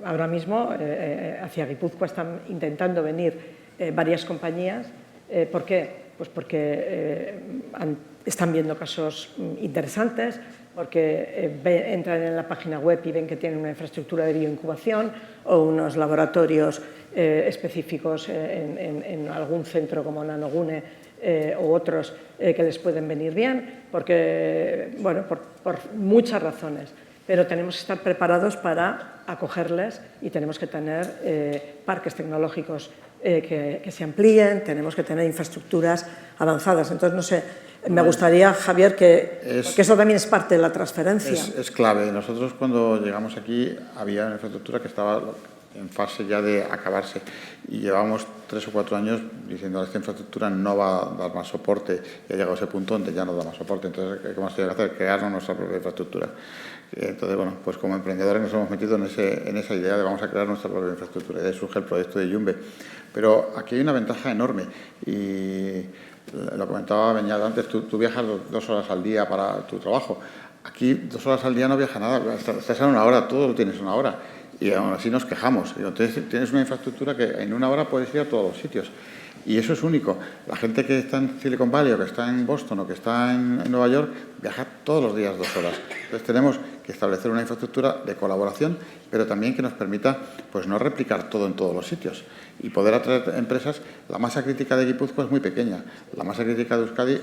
ahora mismo hacia Guipúzcoa están intentando venir varias compañías. ¿Por qué? Pues porque están viendo casos interesantes, porque entran en la página web y ven que tienen una infraestructura de bioincubación o unos laboratorios específicos en algún centro como Nanogune u otros que les pueden venir bien, porque, bueno, por muchas razones. Pero tenemos que estar preparados para acogerles y tenemos que tener parques tecnológicos que se amplíen, tenemos que tener infraestructuras avanzadas. Entonces, no sé, me gustaría, Javier, que eso también es parte de la transferencia. Es clave. Nosotros cuando llegamos aquí había una infraestructura que estaba en fase ya de acabarse y llevamos 3 o 4 años diciendo esta infraestructura no va a dar más soporte y ha llegado a ese punto donde ya no da más soporte. Entonces, ¿qué hemos tenido que hacer? Crearnos nuestra propia infraestructura. Entonces, bueno, pues como emprendedores nos hemos metido en esa idea de vamos a crear nuestra propia infraestructura, y de ahí surge el proyecto de Yumbe. Pero aquí hay una ventaja enorme y lo comentaba Beñat antes, tú viajas 2 horas al día para tu trabajo. Aquí 2 horas al día no viaja nada, estás en 1 hora, todo lo tienes en 1 hora. Y aún así nos quejamos. Entonces tienes una infraestructura que en 1 hora puedes ir a todos los sitios. Y eso es único. La gente que está en Silicon Valley o que está en Boston o que está en Nueva York viaja todos los días 2 horas. Entonces tenemos que establecer una infraestructura de colaboración, pero también que nos permita pues no replicar todo en todos los sitios y poder atraer empresas. La masa crítica de Guipúzcoa es muy pequeña. La masa crítica de Euskadi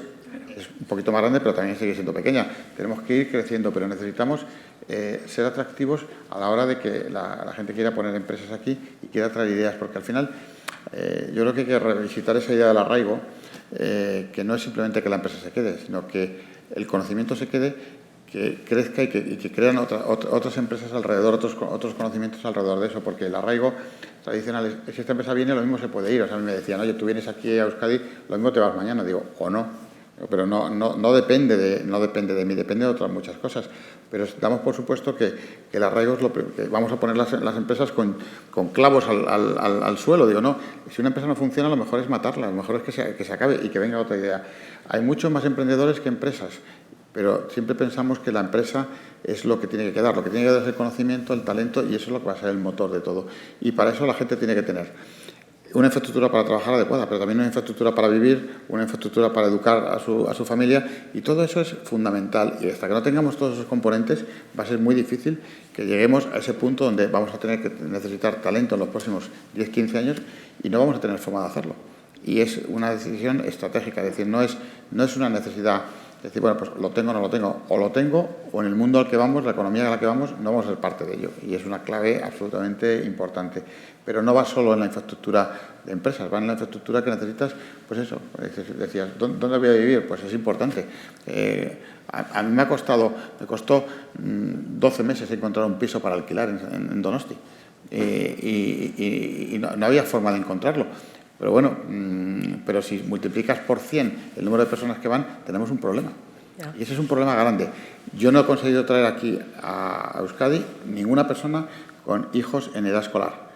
es un poquito más grande, pero también sigue siendo pequeña. Tenemos que ir creciendo, pero necesitamos ser atractivos a la hora de que la gente quiera poner empresas aquí y quiera traer ideas, porque al final yo creo que hay que revisitar esa idea del arraigo, que no es simplemente que la empresa se quede, sino que el conocimiento se quede, que crezca y que crean otras empresas alrededor, otros conocimientos alrededor de eso, porque el arraigo tradicional es si esta empresa viene, lo mismo se puede ir. O sea, a mí me decían, oye, tú vienes aquí a Euskadi, lo mismo te vas mañana. Digo, o no. Pero no depende de mí, depende de otras muchas cosas. pero damos por supuesto que el arraigo es que vamos a poner las empresas con clavos al suelo. Digo, no, si una empresa no funciona, lo mejor es matarla, lo mejor es que se acabe y que venga otra idea. Hay muchos más emprendedores que empresas, pero siempre pensamos que la empresa es lo que tiene que quedar. Lo que tiene que dar es el conocimiento, el talento, y eso es lo que va a ser el motor de todo. Y para eso la gente tiene que tener una infraestructura para trabajar adecuada, pero también una infraestructura para vivir, una infraestructura para educar a su familia, y todo eso es fundamental. Y hasta que no tengamos todos esos componentes, va a ser muy difícil que lleguemos a ese punto donde vamos a tener que necesitar talento en los próximos 10-15 años y no vamos a tener forma de hacerlo. Y es una decisión estratégica, es decir, no es una necesidad. Es decir, bueno, pues lo tengo o no lo tengo, o lo tengo, o en el mundo al que vamos, la economía a la que vamos, no vamos a ser parte de ello. Y es una clave absolutamente importante. Pero no va solo en la infraestructura de empresas, va en la infraestructura que necesitas, pues eso, decías, ¿dónde voy a vivir? Pues es importante. A mí me costó 12 meses encontrar un piso para alquilar en Donosti. Y no había forma de encontrarlo. Pero bueno, pero si multiplicas por 100 el número de personas que van, tenemos un problema. Yeah. Y ese es un problema grande. Yo no he conseguido traer aquí a Euskadi ninguna persona con hijos en edad escolar.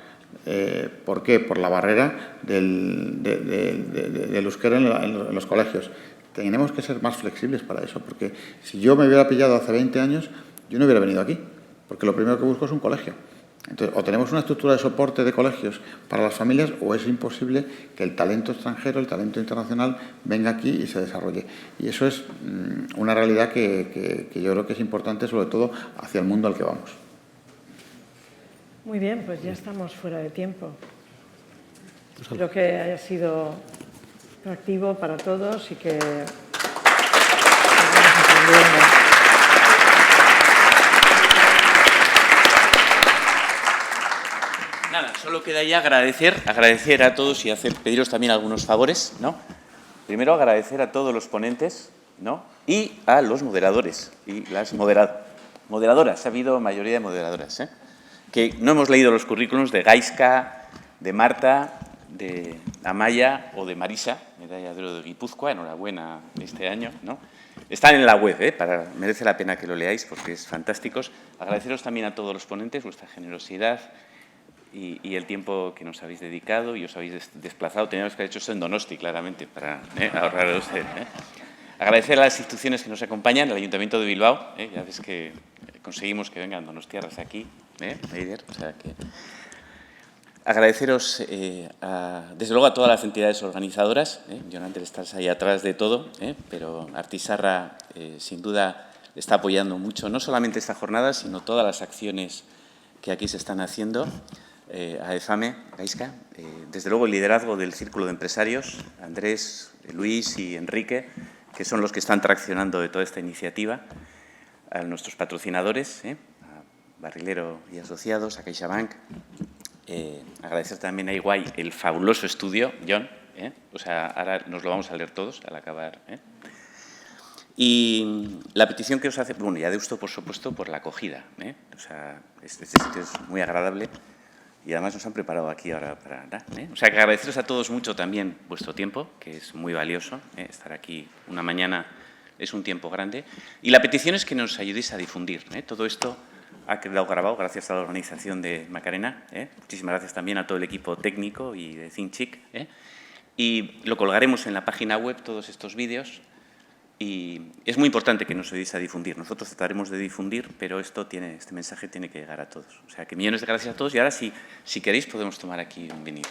¿Por qué? Por la barrera del euskera en los colegios. Tenemos que ser más flexibles para eso, porque si yo me hubiera pillado hace 20 años, yo no hubiera venido aquí, porque lo primero que busco es un colegio. Entonces, o tenemos una estructura de soporte de colegios para las familias, o es imposible que el talento extranjero, el talento internacional, venga aquí y se desarrolle. Y eso es una realidad que yo creo que es importante, sobre todo hacia el mundo al que vamos. Muy bien, pues ya estamos fuera de tiempo. Espero que haya sido atractivo para todos y que sigamos aprendiendo. Nada, solo queda ya agradecer a todos y pediros también algunos favores, ¿no? Primero, agradecer a todos los ponentes, ¿no? Y a los moderadores y las moderadoras. Ha habido mayoría de moderadoras, ¿eh? Que no hemos leído los currículums de Gaiska, de Marta, de Amaya o de Marisa, medalla de oro de Guipúzcoa, enhorabuena este año, ¿no? Están en la web, merece la pena que lo leáis porque es fantásticos. Agradeceros también a todos los ponentes vuestra generosidad y el tiempo que nos habéis dedicado y os habéis desplazado. Teníamos que haber hecho eso en Donosti, claramente, para ahorraros. Agradecer a las instituciones que nos acompañan, al Ayuntamiento de Bilbao, ya ves que conseguimos que vengan donostiarras aquí, Eider, o sea que... Agradeceros, desde luego, a todas las entidades organizadoras. Jonander, estás ahí atrás de todo, pero Artisarra, sin duda, está apoyando mucho, no solamente esta jornada, sino todas las acciones que aquí se están haciendo. A EFAME, Gaiska, desde luego el liderazgo del Círculo de Empresarios, Andrés, Luis y Enrique, que son los que están traccionando de toda esta iniciativa, a nuestros patrocinadores, a Barrilero y Asociados, a CaixaBank. Agradecer también a Iguay el fabuloso estudio, John, o sea, ahora nos lo vamos a leer todos al acabar. Y la petición que os hace, bueno, ya de esto, por supuesto, por la acogida, o sea, este sitio es muy agradable y además nos han preparado aquí ahora para nada, O sea, que agradeceros a todos mucho también vuestro tiempo, que es muy valioso, estar aquí una mañana es un tiempo grande, y la petición es que nos ayudéis a difundir, todo esto. Ha quedado grabado gracias a la organización de Macarena. Muchísimas gracias también a todo el equipo técnico y de ThinkChic. Y lo colgaremos en la página web, todos estos vídeos. Y es muy importante que nos ayudéis a difundir. Nosotros trataremos de difundir, pero este mensaje tiene que llegar a todos. O sea, que millones de gracias a todos. Y ahora, si queréis, podemos tomar aquí un vinito.